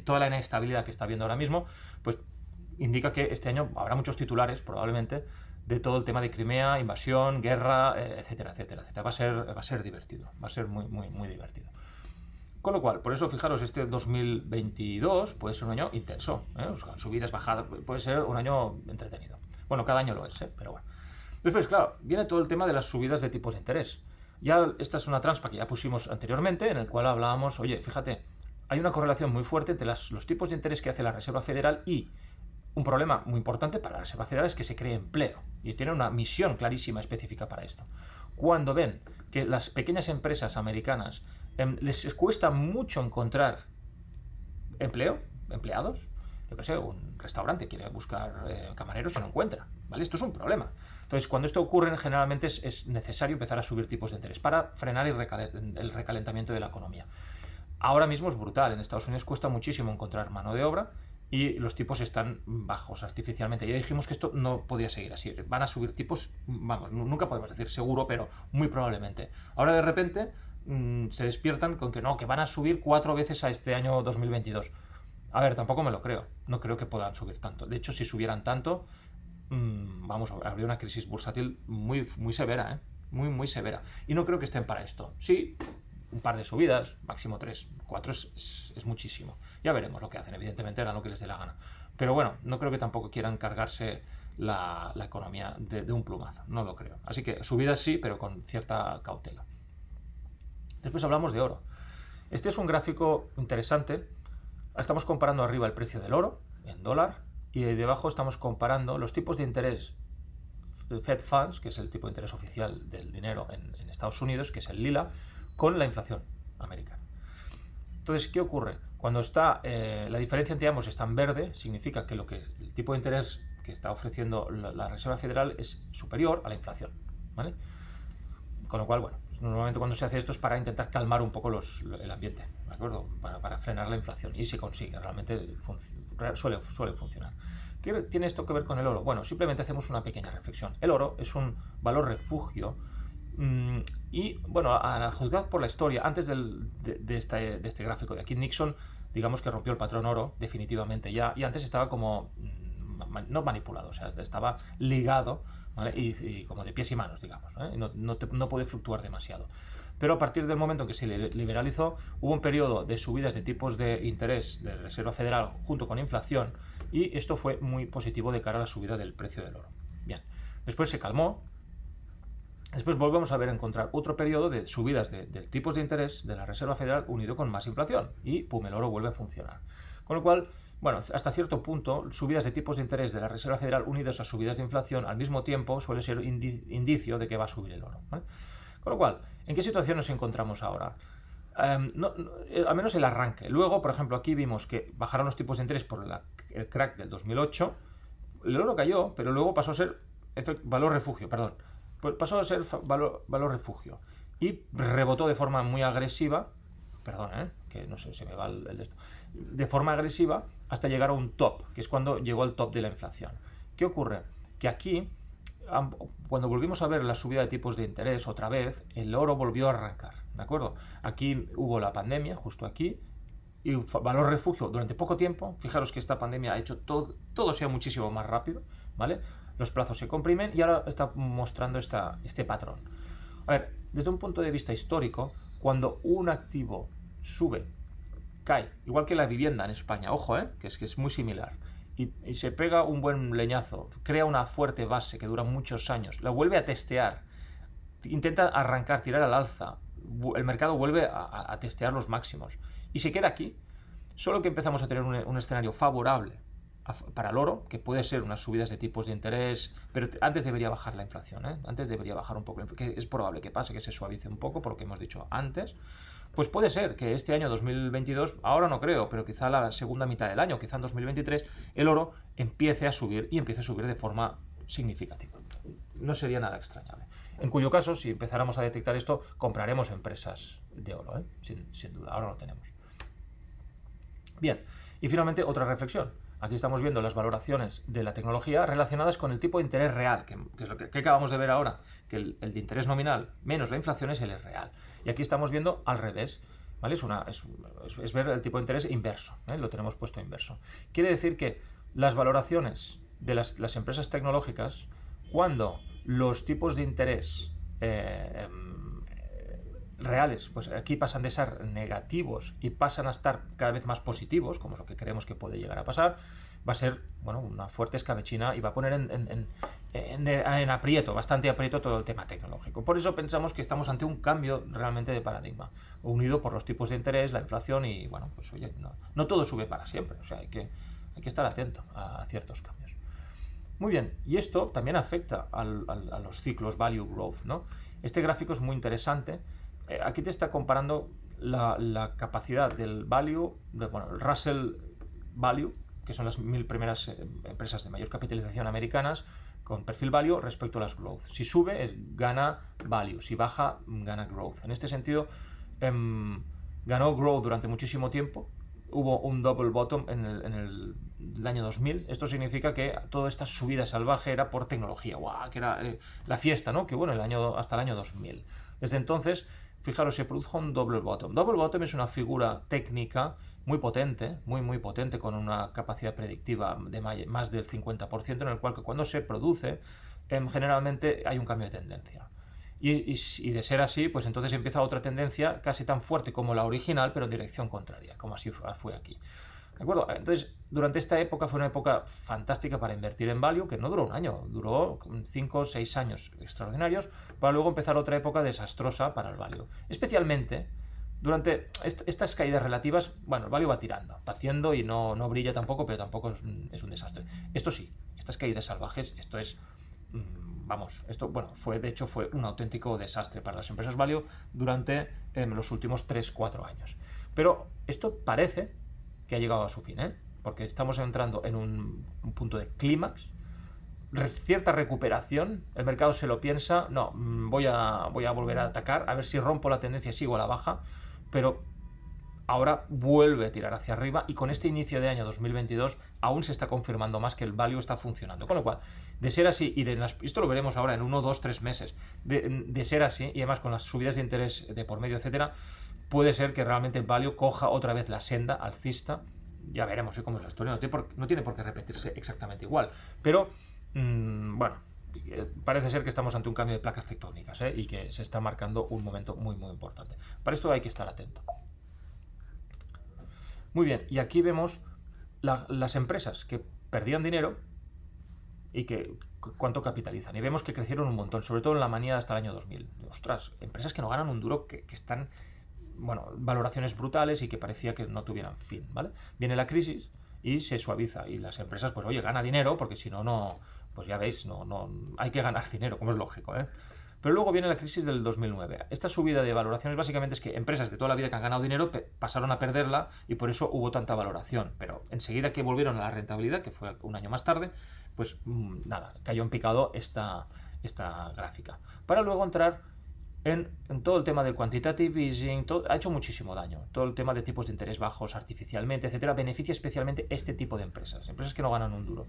toda la inestabilidad que está habiendo ahora mismo, pues indica que este año habrá muchos titulares, probablemente, de todo el tema de Crimea, invasión, guerra, etcétera, etcétera, etcétera. Va a ser divertido, va a ser muy, muy, muy divertido. Con lo cual, por eso, fijaros, este 2022 puede ser un año intenso, ¿eh? O sea, subidas, bajadas, puede ser un año entretenido. Bueno, cada año lo es, ¿eh? Pero bueno. Después, claro, viene todo el tema de las subidas de tipos de interés. Ya esta es una transpa que ya pusimos anteriormente, en el cual hablábamos, oye, fíjate, hay una correlación muy fuerte entre los tipos de interés que hace la Reserva Federal y un problema muy importante para la Reserva Federal es que se cree empleo y tiene una misión clarísima específica para esto. Cuando ven que las pequeñas empresas americanas les cuesta mucho encontrar empleados, yo que sé, un restaurante quiere buscar camareros y no encuentra, ¿vale? Esto es un problema. Entonces, cuando esto ocurre, generalmente es necesario empezar a subir tipos de interés para frenar el recalentamiento de la economía. Ahora mismo es brutal, en Estados Unidos cuesta muchísimo encontrar mano de obra y los tipos están bajos artificialmente. Ya dijimos que esto no podía seguir así. Van a subir tipos, vamos, nunca podemos decir seguro, pero muy probablemente. Ahora de repente se despiertan con que no, que van a subir 4 veces a este año 2022. A ver, tampoco me lo creo. No creo que puedan subir tanto. De hecho, si subieran tanto, vamos, habría una crisis bursátil muy, muy severa, ¿eh? Muy, muy severa. Y no creo que estén para esto. Sí, un par de subidas, máximo 3, 4 es muchísimo. Ya veremos lo que hacen, evidentemente harán lo que les dé la gana. Pero bueno, no creo que tampoco quieran cargarse la economía de un plumazo, no lo creo. Así que subidas sí, pero con cierta cautela. Después hablamos de oro. Este es un gráfico interesante. Estamos comparando arriba el precio del oro en dólar y debajo estamos comparando los tipos de interés Fed Funds, que es el tipo de interés oficial del dinero en Estados Unidos, que es el lila, con la inflación americana. Entonces, ¿qué ocurre? Cuando está la diferencia entre ambos está en verde, significa que el tipo de interés que está ofreciendo la Reserva Federal es superior a la inflación, ¿vale? Con lo cual, bueno, normalmente cuando se hace esto es para intentar calmar un poco el ambiente, ¿de acuerdo? Para frenar la inflación, y se consigue, realmente suele funcionar. ¿Qué tiene esto que ver con el oro? Bueno, simplemente hacemos una pequeña reflexión. El oro es un valor refugio y, bueno, a juzgar por la historia, antes de este gráfico de aquí, Nixon, digamos que rompió el patrón oro definitivamente ya, y antes estaba como, no manipulado, o sea, estaba ligado, ¿vale? Y como de pies y manos, digamos, ¿eh? No puede fluctuar demasiado. Pero a partir del momento en que se liberalizó, hubo un periodo de subidas de tipos de interés de Reserva Federal junto con inflación, y esto fue muy positivo de cara a la subida del precio del oro. Bien, después se calmó. Después volvemos a encontrar otro periodo de subidas de tipos de interés de la Reserva Federal unido con más inflación, y pum, el oro vuelve a funcionar. Con lo cual, bueno, hasta cierto punto, subidas de tipos de interés de la Reserva Federal unidos a subidas de inflación al mismo tiempo suele ser indicio de que va a subir el oro, ¿vale? Con lo cual, ¿en qué situación nos encontramos ahora? Al menos el arranque. Luego, por ejemplo, aquí vimos que bajaron los tipos de interés por el crack del 2008. El oro cayó, pero luego pasó a ser valor refugio, perdón. Pasó a ser valor refugio. Y rebotó de forma muy agresiva, perdón, que no sé, se me va el de esto, de forma agresiva hasta llegar a un top, que es cuando llegó al top de la inflación. ¿Qué ocurre? Que aquí cuando volvimos a ver la subida de tipos de interés otra vez, el oro volvió a arrancar, ¿de acuerdo? Aquí hubo la pandemia, justo aquí, y valor refugio durante poco tiempo. Fijaros que esta pandemia ha hecho todo sea muchísimo más rápido, ¿vale? Los plazos se comprimen y ahora está mostrando este patrón. A ver, desde un punto de vista histórico, cuando un activo sube, cae, igual que la vivienda en España, ojo, que es muy similar, y se pega un buen leñazo, crea una fuerte base que dura muchos años, la vuelve a testear, intenta arrancar, tirar al alza, el mercado vuelve a testear los máximos y se queda aquí, solo que empezamos a tener un escenario favorable para el oro, que puede ser unas subidas de tipos de interés, pero antes debería bajar la inflación, antes debería bajar un poco, que es probable que pase, que se suavice un poco, por lo que hemos dicho antes. Pues puede ser que este año 2022, ahora no creo, pero quizá la segunda mitad del año, quizá en 2023, el oro empiece a subir y empiece a subir de forma significativa. No sería nada extrañable. En cuyo caso, si empezáramos a detectar esto, compraremos empresas de oro, sin duda, ahora lo tenemos. Bien, y finalmente otra reflexión. Aquí estamos viendo las valoraciones de la tecnología relacionadas con el tipo de interés real, que es lo que acabamos de ver ahora, que el de interés nominal menos la inflación es el real. Y aquí estamos viendo al revés, ¿vale? Es ver el tipo de interés inverso, lo tenemos puesto inverso. Quiere decir que las valoraciones de las empresas tecnológicas, cuando los tipos de interés reales, pues aquí pasan de ser negativos y pasan a estar cada vez más positivos, como es lo que creemos que puede llegar a pasar, va a ser, bueno, una fuerte escabechina y va a poner en aprieto, bastante aprieto todo el tema tecnológico. Por eso pensamos que estamos ante un cambio realmente de paradigma, unido por los tipos de interés, la inflación y, bueno, pues oye, no todo sube para siempre, o sea, hay que estar atento a ciertos cambios. Muy bien, y esto también afecta a los ciclos value growth, ¿no? Este gráfico es muy interesante. Aquí te está comparando la capacidad del value, el Russell Value, que son las 1000 primeras empresas de mayor capitalización americanas, con perfil value respecto a las growth. Si sube, gana value. Si baja, gana growth. En este sentido, ganó growth durante muchísimo tiempo. Hubo un double bottom en el año 2000. Esto significa que toda esta subida salvaje era por tecnología. ¡Guau! Que era la fiesta, ¿no? Que bueno, hasta el año 2000. Desde entonces, fijaros, se produjo un double bottom. Double bottom es una figura técnica muy potente, muy potente, con una capacidad predictiva de más del 50%, en el cual que cuando se produce, generalmente hay un cambio de tendencia. Y de ser así, pues entonces empieza otra tendencia casi tan fuerte como la original, pero en dirección contraria, como así fue aquí. ¿De acuerdo? Entonces, durante esta época fue una época fantástica para invertir en value, que no duró un año, duró 5 o 6 años extraordinarios, para luego empezar otra época desastrosa para el value. Especialmente durante estas caídas relativas, bueno, el value va tirando, va haciendo y no brilla tampoco, pero tampoco es un desastre. Esto sí, estas caídas salvajes, esto es... de hecho fue un auténtico desastre para las empresas value durante los últimos 3-4 años. Pero esto parece que ha llegado a su fin, porque estamos entrando en un punto de clímax, cierta recuperación, el mercado se lo piensa, voy a volver a atacar, a ver si rompo la tendencia y sigo a la baja, pero ahora vuelve a tirar hacia arriba y con este inicio de año 2022 aún se está confirmando más que el value está funcionando. Con lo cual, de ser así, esto lo veremos ahora en 1, 2, 3 meses, de ser así, y además con las subidas de interés de por medio, etcétera, puede ser que realmente el value coja otra vez la senda alcista. Ya veremos cómo es la historia, no tiene por qué repetirse exactamente igual, pero bueno, parece ser que estamos ante un cambio de placas tectónicas y que se está marcando un momento muy importante. Para esto hay que estar atento. Muy bien, y aquí vemos las empresas que perdían dinero y cuánto capitalizan. Y vemos que crecieron un montón, sobre todo en la manía hasta el año 2000. Ostras, empresas que no ganan un duro, que están, valoraciones brutales y que parecía que no tuvieran fin, ¿vale? Viene la crisis y se suaviza. Y las empresas, pues oye, gana dinero, porque si no, pues ya veis, no hay que ganar dinero, como es lógico, Pero luego viene la crisis del 2009. Esta subida de valoraciones básicamente es que empresas de toda la vida que han ganado dinero pasaron a perderla y por eso hubo tanta valoración. Pero enseguida que volvieron a la rentabilidad, que fue un año más tarde, pues cayó en picado esta gráfica. Para luego entrar en todo el tema del quantitative easing, ha hecho muchísimo daño. Todo el tema de tipos de interés bajos artificialmente, etcétera, beneficia especialmente este tipo de empresas que no ganan un duro.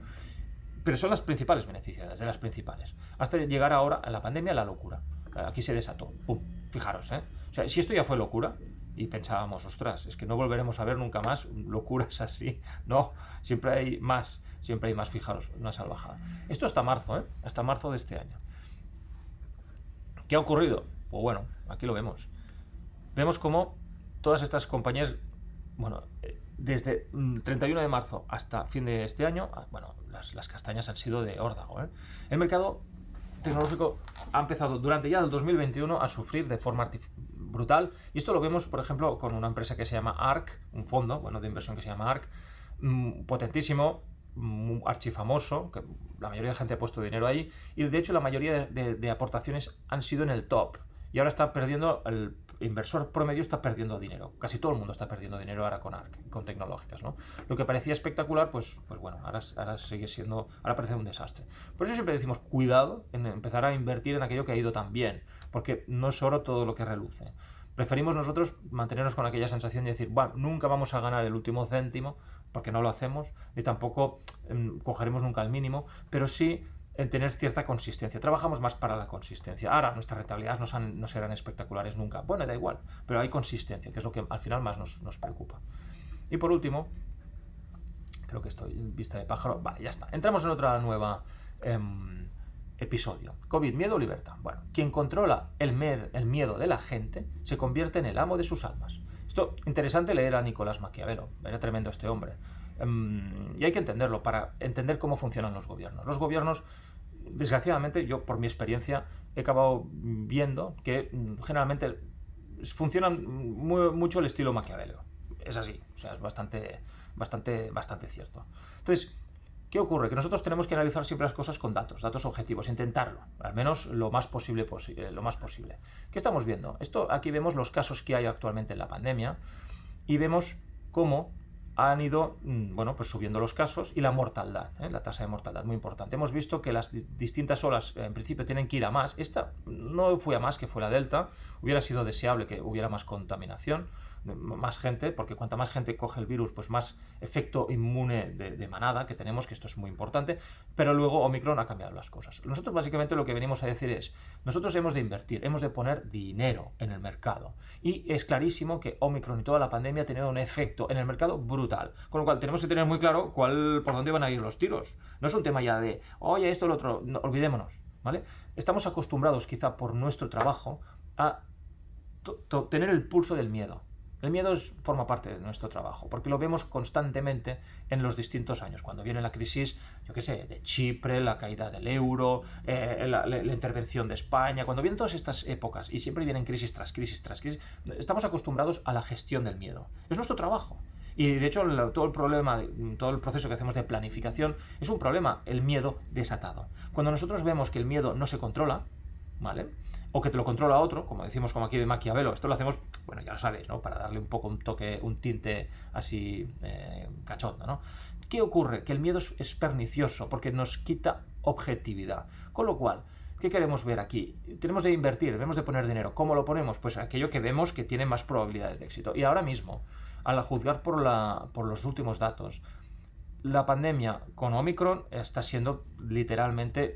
pero son las principales beneficiadas, de las principales. Hasta llegar ahora a la pandemia, a la locura. Aquí se desató. ¡Pum! Fijaros, ¿eh? O sea, si esto ya fue locura, y pensábamos, ostras, es que no volveremos a ver nunca más locuras así. No, siempre hay más, fijaros, una salvajada. Esto hasta marzo, ¿eh? Hasta marzo de este año. ¿Qué ha ocurrido? Pues bueno, aquí lo vemos. Vemos cómo todas estas compañías, bueno, desde 31 de marzo hasta fin de este año, bueno, las castañas han sido de órdago, ¿eh? El mercado tecnológico ha empezado durante ya el 2021 a sufrir de forma brutal, y esto lo vemos, por ejemplo, con una empresa que se llama ARK, un fondo, bueno, de inversión que se llama ARK, potentísimo, archifamoso, que la mayoría de gente ha puesto dinero ahí, y de hecho la mayoría de aportaciones han sido en el top, y ahora está perdiendo, el inversor promedio está perdiendo dinero, casi todo el mundo está perdiendo dinero ahora con ARK, con tecnológicas, ¿no? Lo que parecía espectacular, pues bueno, ahora sigue siendo, ahora parece un desastre. Por eso siempre decimos, cuidado en empezar a invertir en aquello que ha ido tan bien, porque no es oro todo lo que reluce. Preferimos nosotros mantenernos con aquella sensación de decir, bueno, nunca vamos a ganar el último céntimo, porque no lo hacemos, ni tampoco cogeremos nunca el mínimo, pero sí en tener cierta consistencia. Trabajamos más para la consistencia. Ahora nuestras rentabilidades no serán espectaculares nunca. Bueno, da igual, pero hay consistencia, que es lo que al final más nos preocupa. Y por último, creo que estoy en vista de pájaro. Vale, ya está. Entramos en otra nueva episodio. COVID, miedo o libertad. Bueno, quien controla el miedo de la gente se convierte en el amo de sus almas. Esto, interesante leer a Nicolás Maquiavelo. Era tremendo este hombre. Y hay que entenderlo para entender cómo funcionan los gobiernos. Los gobiernos, desgraciadamente, yo por mi experiencia he acabado viendo que generalmente funcionan mucho el estilo Maquiavelo. Es así, o sea, es bastante cierto. Entonces, ¿qué ocurre? Que nosotros tenemos que analizar siempre las cosas con datos objetivos, intentarlo, al menos lo más posible. ¿Qué estamos viendo? Aquí vemos los casos que hay actualmente en la pandemia y vemos cómo han ido, bueno, pues subiendo los casos y la mortalidad, la tasa de mortalidad, muy importante. Hemos visto que las distintas olas en principio tienen que ir a más. Esta no fue a más, que fue la Delta. Hubiera sido deseable que hubiera más contaminación, más gente, porque cuanta más gente coge el virus, pues más efecto inmune de manada que tenemos, que esto es muy importante, pero luego Omicron ha cambiado las cosas. Nosotros básicamente lo que venimos a decir es, nosotros hemos de invertir, hemos de poner dinero en el mercado, y es clarísimo que Omicron y toda la pandemia ha tenido un efecto en el mercado brutal, con lo cual tenemos que tener muy claro por dónde van a ir los tiros. No es un tema ya de, oye, esto o lo otro, no, olvidémonos, ¿vale? Estamos acostumbrados quizá por nuestro trabajo a tener el pulso del miedo. El miedo forma parte de nuestro trabajo, porque lo vemos constantemente en los distintos años. Cuando viene la crisis, yo qué sé, de Chipre, la caída del euro, la intervención de España, cuando vienen todas estas épocas, y siempre vienen crisis tras crisis tras crisis, estamos acostumbrados a la gestión del miedo. Es nuestro trabajo. Y de hecho todo el proceso que hacemos de planificación es un problema, el miedo desatado. Cuando nosotros vemos que el miedo no se controla, ¿vale? O que te lo controla otro, como decimos como aquí de Maquiavelo, esto lo hacemos, bueno, ya lo sabéis, ¿no? Para darle un poco un toque, un tinte así cachondo, ¿no? ¿Qué ocurre? Que el miedo es pernicioso porque nos quita objetividad. Con lo cual, ¿qué queremos ver aquí? Tenemos de invertir, debemos de poner dinero. ¿Cómo lo ponemos? Pues aquello que vemos que tiene más probabilidades de éxito. Y ahora mismo, al juzgar por los últimos datos, la pandemia con Omicron está siendo literalmente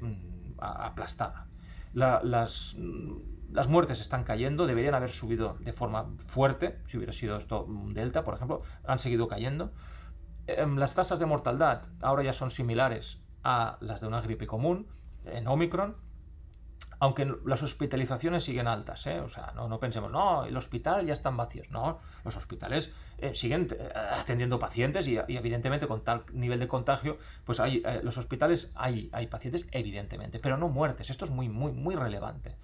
aplastada. Las muertes están cayendo, deberían haber subido de forma fuerte, si hubiera sido esto un Delta, por ejemplo, han seguido cayendo. Las tasas de mortalidad ahora ya son similares a las de una gripe común, en Omicron, aunque las hospitalizaciones siguen altas, o sea, no pensemos, no, el hospital ya están vacíos, no, los hospitales siguen atendiendo pacientes y evidentemente con tal nivel de contagio, pues los hospitales hay pacientes evidentemente, pero no muertes. Esto es muy, muy, muy relevante,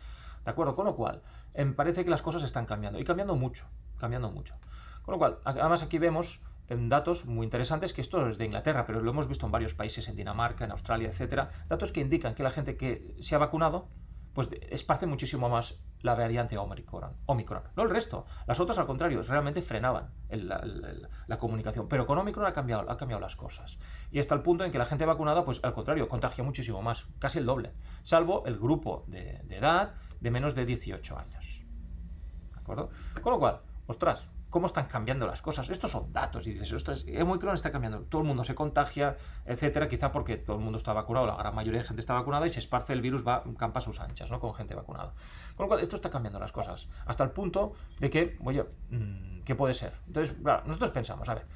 ¿de acuerdo? Con lo cual, parece que las cosas están cambiando, y cambiando mucho, con lo cual, además aquí vemos datos muy interesantes, que esto es de Inglaterra, pero lo hemos visto en varios países, en Dinamarca, en Australia, etcétera, datos que indican que la gente que se ha vacunado pues esparce muchísimo más la variante Omicron. No el resto. Las otras, al contrario, realmente frenaban la comunicación. Pero con Omicron ha cambiado las cosas. Y hasta el punto en que la gente vacunada, pues al contrario, contagia muchísimo más, casi el doble. Salvo el grupo de edad de menos de 18 años. ¿De acuerdo? Con lo cual, ostras, cómo están cambiando las cosas. Estos son datos y dices, ostras, Omicron está cambiando, todo el mundo se contagia, etcétera, quizá porque todo el mundo está vacunado, la gran mayoría de gente está vacunada y se esparce el virus, campa a sus anchas, ¿no? Con gente vacunada. Con lo cual, esto está cambiando las cosas, hasta el punto de que, oye, ¿qué puede ser? Entonces, claro, nosotros pensamos, a ver,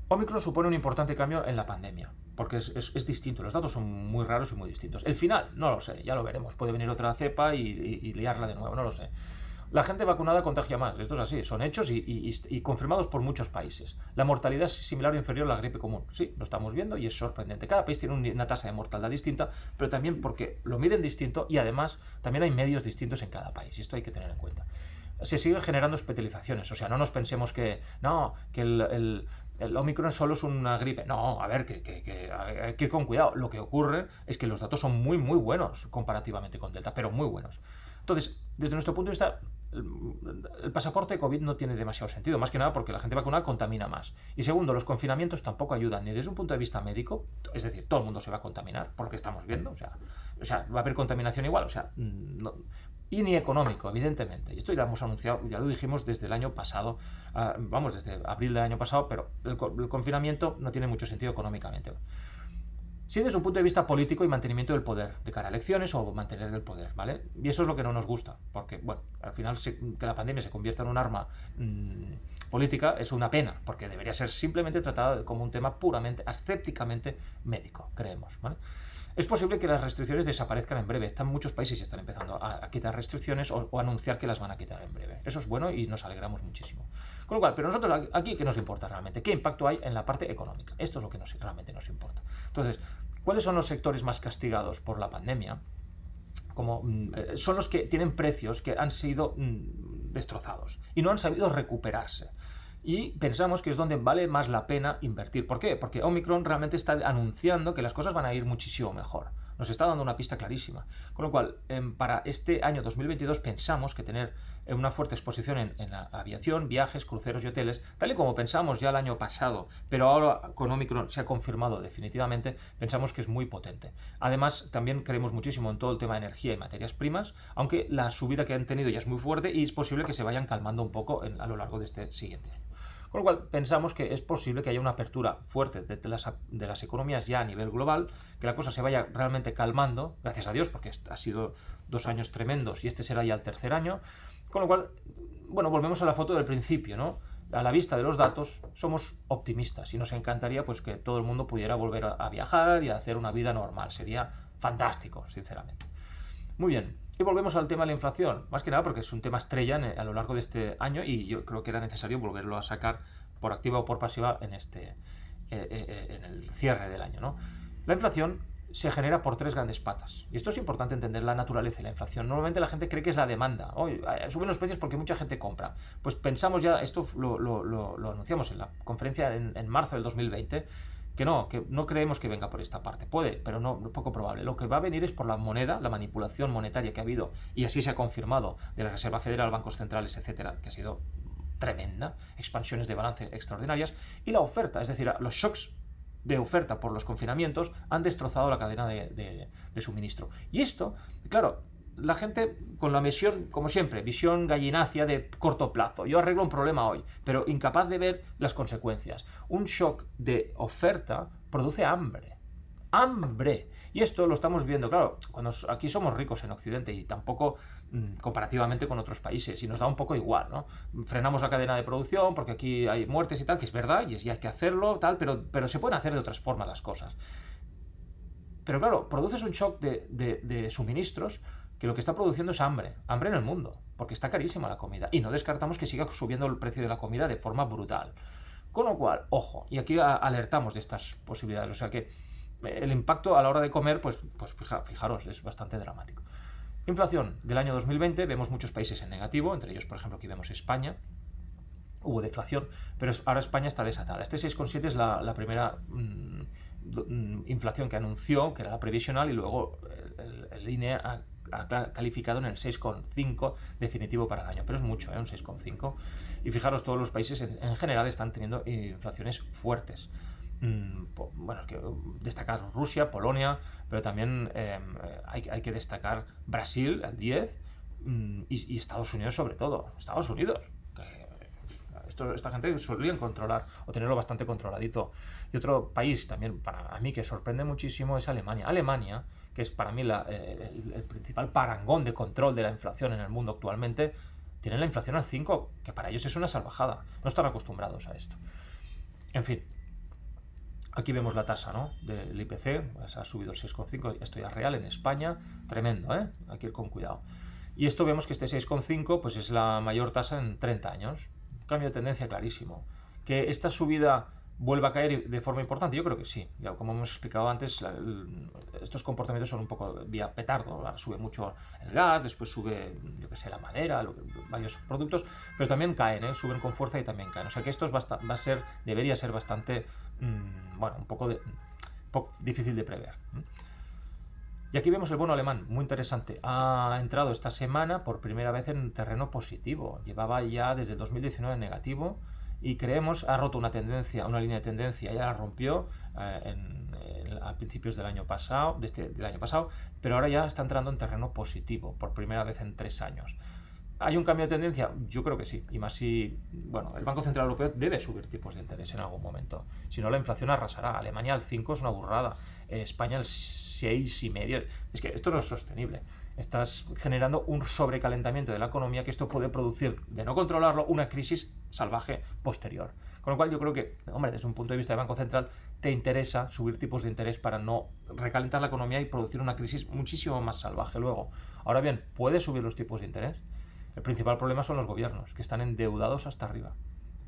Omicron supone un importante cambio en la pandemia, porque es distinto, los datos son muy raros y muy distintos. El final, no lo sé, ya lo veremos, puede venir otra cepa y liarla de nuevo, no lo sé. La gente vacunada contagia más, esto es así, son hechos y confirmados por muchos países. La mortalidad es similar o inferior a la gripe común, sí, lo estamos viendo y es sorprendente. Cada país tiene una tasa de mortalidad distinta, pero también porque lo miden distinto y además también hay medios distintos en cada país, y esto hay que tener en cuenta. Se siguen generando hospitalizaciones, o sea, no nos pensemos que el Omicron solo es una gripe. No, a ver, que hay que ir con cuidado. Lo que ocurre es que los datos son muy, muy buenos comparativamente con Delta, pero muy buenos. Entonces, desde nuestro punto de vista, el pasaporte de COVID no tiene demasiado sentido, más que nada porque la gente vacunada contamina más. Y segundo, los confinamientos tampoco ayudan ni desde un punto de vista médico, es decir, todo el mundo se va a contaminar, por lo que estamos viendo, o sea, va a haber contaminación igual, o sea, no, y ni económico, evidentemente. Y esto ya lo hemos anunciado, ya lo dijimos desde el año pasado, desde abril del año pasado, pero el confinamiento no tiene mucho sentido económicamente. Sí, desde un punto de vista político y mantenimiento del poder, de cara a elecciones o mantener el poder, ¿vale? Y eso es lo que no nos gusta, porque, bueno, al final que la pandemia se convierta en un arma política es una pena, porque debería ser simplemente tratada como un tema puramente, ascépticamente médico, creemos, ¿vale? Es posible que las restricciones desaparezcan en breve. Están muchos países y están empezando a quitar restricciones o anunciar que las van a quitar en breve. Eso es bueno y nos alegramos muchísimo. Con lo cual, pero nosotros aquí, ¿qué nos importa realmente? ¿Qué impacto hay en la parte económica? Esto es lo que realmente nos importa. Entonces, ¿cuáles son los sectores más castigados por la pandemia? Son los que tienen precios que han sido destrozados y no han sabido recuperarse. Y pensamos que es donde vale más la pena invertir. ¿Por qué? Porque Omicron realmente está anunciando que las cosas van a ir muchísimo mejor. Nos está dando una pista clarísima. Con lo cual, para este año 2022 pensamos que tener una fuerte exposición en la aviación, viajes, cruceros y hoteles, tal y como pensamos ya el año pasado, pero ahora con Omicron se ha confirmado definitivamente, pensamos que es muy potente. Además, también creemos muchísimo en todo el tema de energía y materias primas, aunque la subida que han tenido ya es muy fuerte y es posible que se vayan calmando un poco a lo largo de este siguiente año. Con lo cual pensamos que es posible que haya una apertura fuerte de las economías ya a nivel global, que la cosa se vaya realmente calmando, gracias a Dios, porque ha sido 2 años tremendos y este será ya el tercer año. Con lo cual, bueno, volvemos a la foto del principio, ¿no? A la vista de los datos somos optimistas y nos encantaría pues que todo el mundo pudiera volver a viajar y a hacer una vida normal. Sería fantástico, sinceramente. Muy bien, y volvemos al tema de la inflación, más que nada porque es un tema estrella a lo largo de este año y yo creo que era necesario volverlo a sacar por activa o por pasiva en el cierre del año, ¿no? La inflación se genera por 3 grandes patas. Y esto es importante entender la naturaleza de la inflación. Normalmente la gente cree que es la demanda. Suben los precios porque mucha gente compra. Pues pensamos ya, esto lo anunciamos en la conferencia en marzo del 2020, que no creemos que venga por esta parte. Puede, pero no poco probable. Lo que va a venir es por la moneda, la manipulación monetaria que ha habido, y así se ha confirmado, de la Reserva Federal, bancos centrales, etcétera, que ha sido tremenda, expansiones de balance extraordinarias, y la oferta, es decir, los shocks de oferta por los confinamientos han destrozado la cadena de suministro. Y esto, claro, la gente con la visión, como siempre, visión gallinacia de corto plazo. Yo arreglo un problema hoy, pero incapaz de ver las consecuencias. Un shock de oferta produce hambre. ¡Hambre! Y esto lo estamos viendo, claro, cuando aquí somos ricos en Occidente y tampoco comparativamente con otros países, y nos da un poco igual, ¿no? Frenamos la cadena de producción porque aquí hay muertes y tal, que es verdad, y hay que hacerlo, tal, pero se pueden hacer de otras formas las cosas. Pero claro, produces un shock de suministros que lo que está produciendo es hambre en el mundo, porque está carísima la comida, y no descartamos que siga subiendo el precio de la comida de forma brutal. Con lo cual, ojo, y aquí alertamos de estas posibilidades, o sea que el impacto a la hora de comer, pues fijaros, es bastante dramático. Inflación del año 2020, vemos muchos países en negativo, entre ellos, por ejemplo, aquí vemos España, hubo deflación, pero ahora España está desatada. Este 6,7 es la primera inflación que anunció, que era la previsional, y luego el INE ha calificado en el 6,5 definitivo para el año, pero es mucho, un 6,5, y fijaros, todos los países en general están teniendo inflaciones fuertes. Bueno, es que destacar Rusia, Polonia, pero también hay que destacar Brasil, el 10, y Estados Unidos sobre todo. Estados Unidos, Esta gente solían controlar o tenerlo bastante controladito. Y otro país también para mí que sorprende muchísimo es Alemania. Alemania, que es para mí el principal parangón de control de la inflación en el mundo actualmente, tienen la inflación al 5, que para ellos es una salvajada. No están acostumbrados a esto. En fin, aquí vemos la tasa, ¿no?, del IPC, pues ha subido el 6,5, esto ya es real en España, tremendo, ¿eh? Hay que ir con cuidado. Y esto vemos que este 6,5 pues es la mayor tasa en 30 años. Cambio de tendencia clarísimo. Que esta subida vuelva a caer de forma importante, yo creo que sí. Ya, como hemos explicado antes, estos comportamientos son un poco vía petardo. Sube mucho el gas, después sube, yo que sé, la madera, varios productos, pero también caen, ¿eh? Suben con fuerza y también caen. O sea que esto debería ser bastante, bueno, un poco difícil de prever. Y aquí vemos el bono alemán, muy interesante. Ha entrado esta semana por primera vez en terreno positivo. Llevaba ya desde el 2019 en negativo y creemos ha roto una línea de tendencia. Ya la rompió a principios del año pasado, del año pasado, pero ahora ya está entrando en terreno positivo por primera vez en 3 años. ¿Hay un cambio de tendencia? Yo creo que sí. Y más si, bueno, el Banco Central Europeo debe subir tipos de interés en algún momento. Si no, la inflación arrasará. Alemania al 5 es una burrada. España al 6,5. Es que esto no es sostenible. Estás generando un sobrecalentamiento de la economía que esto puede producir, de no controlarlo, una crisis salvaje posterior. Con lo cual yo creo que, hombre, desde un punto de vista del Banco Central, te interesa subir tipos de interés para no recalentar la economía y producir una crisis muchísimo más salvaje luego. Ahora bien, ¿puedes subir los tipos de interés? El principal problema son los gobiernos, que están endeudados hasta arriba.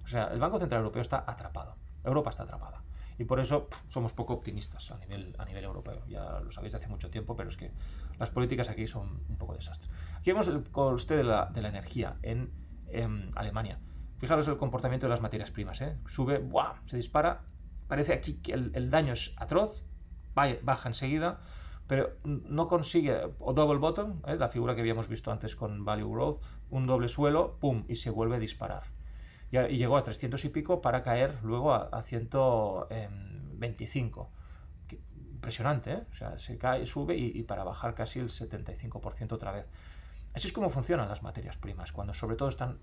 O sea, el Banco Central Europeo está atrapado. Europa está atrapada. Y por eso somos poco optimistas a nivel europeo. Ya lo sabéis de hace mucho tiempo, pero es que las políticas aquí son un poco desastres. Aquí vemos el coste de la energía en Alemania. Fijaros el comportamiento de las materias primas, ¿eh? Sube, ¡buah!, se dispara. Parece aquí que el daño es atroz, baja enseguida, pero no consigue, o double bottom, la figura que habíamos visto antes con Value Growth, un doble suelo, pum, y se vuelve a disparar. Y llegó a 300 y pico para caer luego a 125. Impresionante, ¿eh? O sea, se cae, sube y para bajar casi el 75% otra vez. Así es como funcionan las materias primas, cuando sobre todo están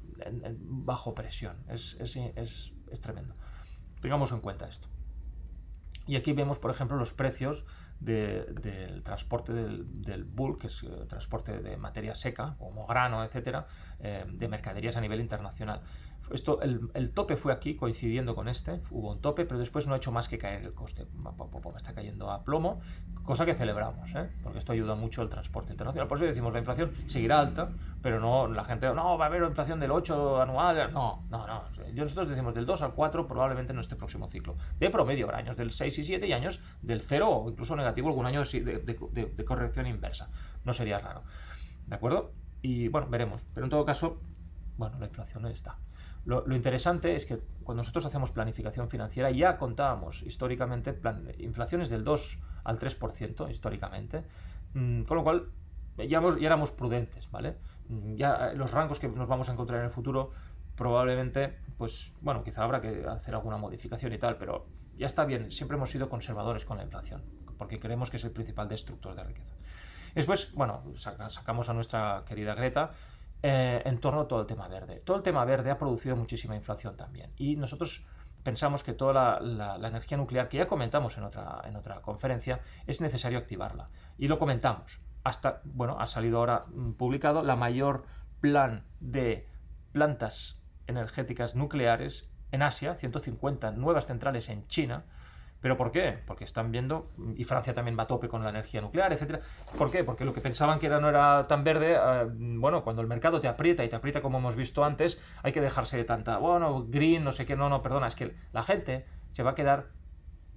bajo presión. Es tremendo. Tengamos en cuenta esto. Y aquí vemos, por ejemplo, los precios del transporte del bulk, que es transporte de materia seca, como grano, etcétera, de mercaderías a nivel internacional. El tope fue aquí, coincidiendo con hubo un tope, pero después no ha hecho más que caer el coste. Está cayendo a plomo, cosa que celebramos, porque esto ayuda mucho al transporte internacional. Por eso decimos, la inflación seguirá alta, pero no, la gente, no, va a haber una inflación del 8 anual, no. Nosotros decimos del 2 al 4 probablemente en este próximo ciclo. De promedio habrá años del 6 y 7 y años del 0 o incluso negativo, algún año de corrección inversa. No sería raro. ¿De acuerdo? Y bueno, veremos. Pero en todo caso, bueno, la inflación está. Lo interesante es que cuando nosotros hacemos planificación financiera ya contábamos históricamente inflaciones del 2 al 3% históricamente, con lo cual ya éramos prudentes, ¿vale? Ya los rangos que nos vamos a encontrar en el futuro probablemente, pues bueno, quizá habrá que hacer alguna modificación y tal, pero ya está bien, siempre hemos sido conservadores con la inflación, porque creemos que es el principal destructor de riqueza. Después, bueno, sacamos a nuestra querida Greta, en torno a todo el tema verde. Todo el tema verde ha producido muchísima inflación también. Y nosotros pensamos que toda la energía nuclear, que ya comentamos en otra conferencia, es necesario activarla. Y lo comentamos. Ha salido ahora publicado la mayor plan de plantas energéticas nucleares en Asia, 150 nuevas centrales en China. ¿Pero por qué? Porque están viendo, y Francia también va a tope con la energía nuclear, etcétera. ¿Por qué? Porque lo que pensaban que no era tan verde, bueno, cuando el mercado te aprieta como hemos visto antes, hay que dejarse de tanta, bueno, green, no sé qué, perdona, es que la gente se va a quedar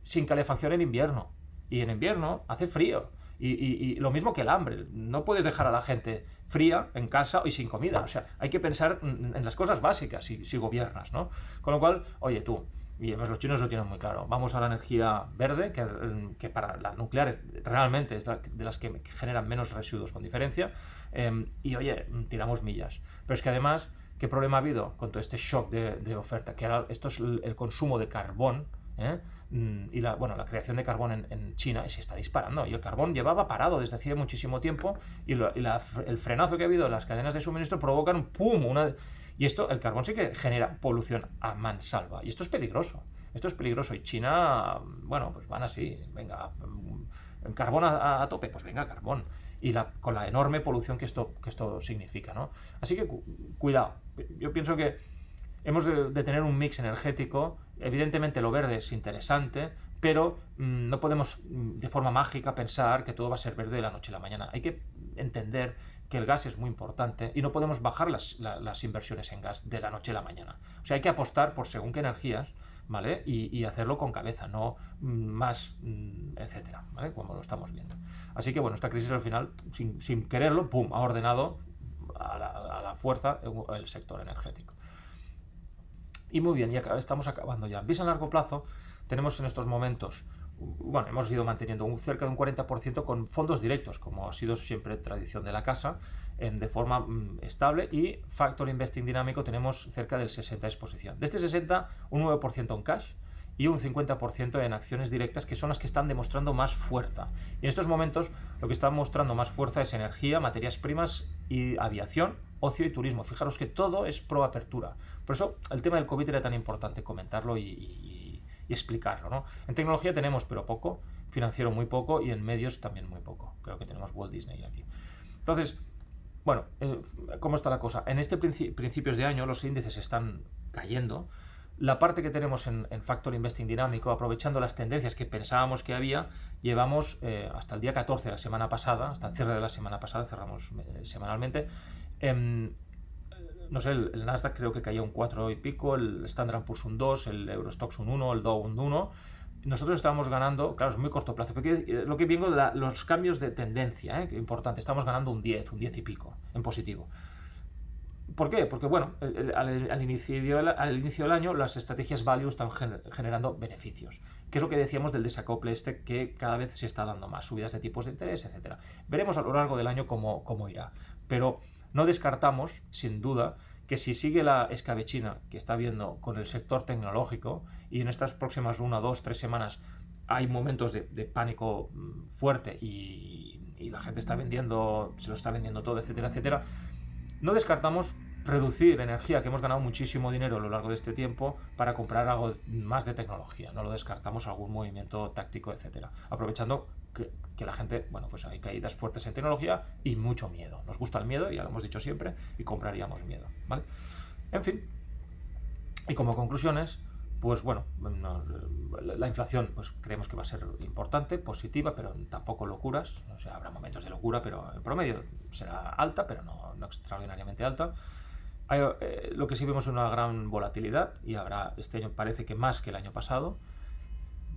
sin calefacción en invierno. Y en invierno hace frío. Y lo mismo que el hambre. No puedes dejar a la gente fría en casa y sin comida. O sea, hay que pensar en las cosas básicas si gobiernas, ¿no? Con lo cual, oye, tú, y además los chinos lo tienen muy claro, vamos a la energía verde, que para las nucleares realmente es de las que generan menos residuos con diferencia, y oye, tiramos millas. Pero es que además, ¿qué problema ha habido con todo este shock de oferta? Que ahora esto es el consumo de carbón, y la creación de carbón en China se está disparando, y el carbón llevaba parado desde hacía muchísimo tiempo, y el frenazo que ha habido en las cadenas de suministro provocan un pum, Y esto, el carbón sí que genera polución a mansalva. Y esto es peligroso. Esto es peligroso. Y China, bueno, pues van así, venga, carbón a tope, pues venga, carbón. Y con la enorme polución que esto significa, ¿no? Así que cuidado. Yo pienso que hemos de tener un mix energético. Evidentemente lo verde es interesante, pero no podemos de forma mágica pensar que todo va a ser verde de la noche a la mañana. Hay que entender que el gas es muy importante y no podemos bajar las inversiones en gas de la noche a la mañana. O sea, hay que apostar por según qué energías, ¿vale? Y hacerlo con cabeza, no más, etcétera, ¿vale? Como lo estamos viendo. Así que bueno, esta crisis al final, sin quererlo, ¡pum!, ha ordenado a la fuerza el sector energético. Y muy bien, ya estamos acabando ya. En vista a largo plazo, tenemos en estos momentos, bueno, hemos ido manteniendo cerca de un 40% con fondos directos, como ha sido siempre tradición de la casa, de forma estable, y Factor Investing dinámico tenemos cerca del 60% de exposición. De este 60, un 9% en cash y un 50% en acciones directas, que son las que están demostrando más fuerza. Y en estos momentos lo que está mostrando más fuerza es energía, materias primas y aviación, ocio y turismo. Fijaros que todo es pro apertura. Por eso el tema del COVID era tan importante comentarlo y explicarlo, ¿no? En tecnología tenemos, pero poco, financiero muy poco, y en medios también muy poco. Creo que tenemos Walt Disney aquí. Entonces, bueno, ¿cómo está la cosa? En principios de año los índices están cayendo. La parte que tenemos en Factor Investing dinámico, aprovechando las tendencias que pensábamos que había, llevamos hasta el día 14 de la semana pasada, hasta el cierre de la semana pasada, cerramos semanalmente, no sé, el Nasdaq creo que caía un 4 y pico, el Standard & Poor's un 2, el Eurostoxx un 1, el Dow un 1. Nosotros estábamos ganando, claro, es muy corto plazo, porque lo que vengo, los cambios de tendencia, importante, estamos ganando un 10 y pico en positivo. ¿Por qué? Porque, bueno, al inicio del año las estrategias value están generando beneficios, que es lo que decíamos del desacople que cada vez se está dando más, subidas de tipos de interés, etcétera. Veremos a lo largo del año cómo irá, pero no descartamos, sin duda, que si sigue la escabechina que está habiendo con el sector tecnológico, y en estas próximas 1, 2, 3 semanas hay momentos de pánico fuerte y la gente está vendiendo, se lo está vendiendo todo, etcétera, etcétera, no descartamos reducir energía, que hemos ganado muchísimo dinero a lo largo de este tiempo, para comprar algo más de tecnología. No lo descartamos, algún movimiento táctico, etcétera. Aprovechando que la gente, bueno, pues hay caídas fuertes en tecnología y mucho miedo. Nos gusta el miedo, ya lo hemos dicho siempre, y compraríamos miedo, ¿vale? En fin, y como conclusiones, pues bueno, la inflación pues creemos que va a ser importante, positiva, pero tampoco locuras. O sea, habrá momentos de locura, pero en promedio será alta, pero no extraordinariamente alta. Lo que sí vemos es una gran volatilidad, y habrá este año, parece que más que el año pasado.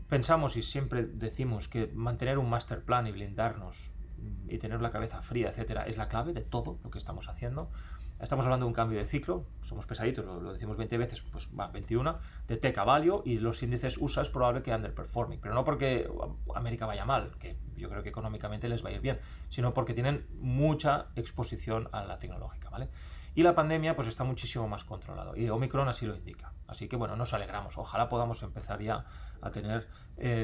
Pensamos y siempre decimos que mantener un master plan y blindarnos y tener la cabeza fría, etcétera, es la clave de todo lo que estamos haciendo. Estamos hablando de un cambio de ciclo, somos pesaditos, lo decimos 20 veces, pues va 21, de tech a value, y los índices USA es probable que underperforming, pero no porque América vaya mal, que yo creo que económicamente les va a ir bien, sino porque tienen mucha exposición a la tecnológica, ¿vale? Y la pandemia pues está muchísimo más controlado, y Omicron así lo indica. Así que bueno, nos alegramos, ojalá podamos empezar ya a tener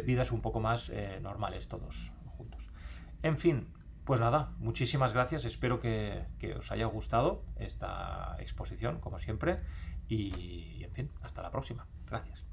vidas un poco más normales todos juntos. En fin, pues nada, muchísimas gracias, espero que os haya gustado esta exposición, como siempre, y en fin, hasta la próxima. Gracias.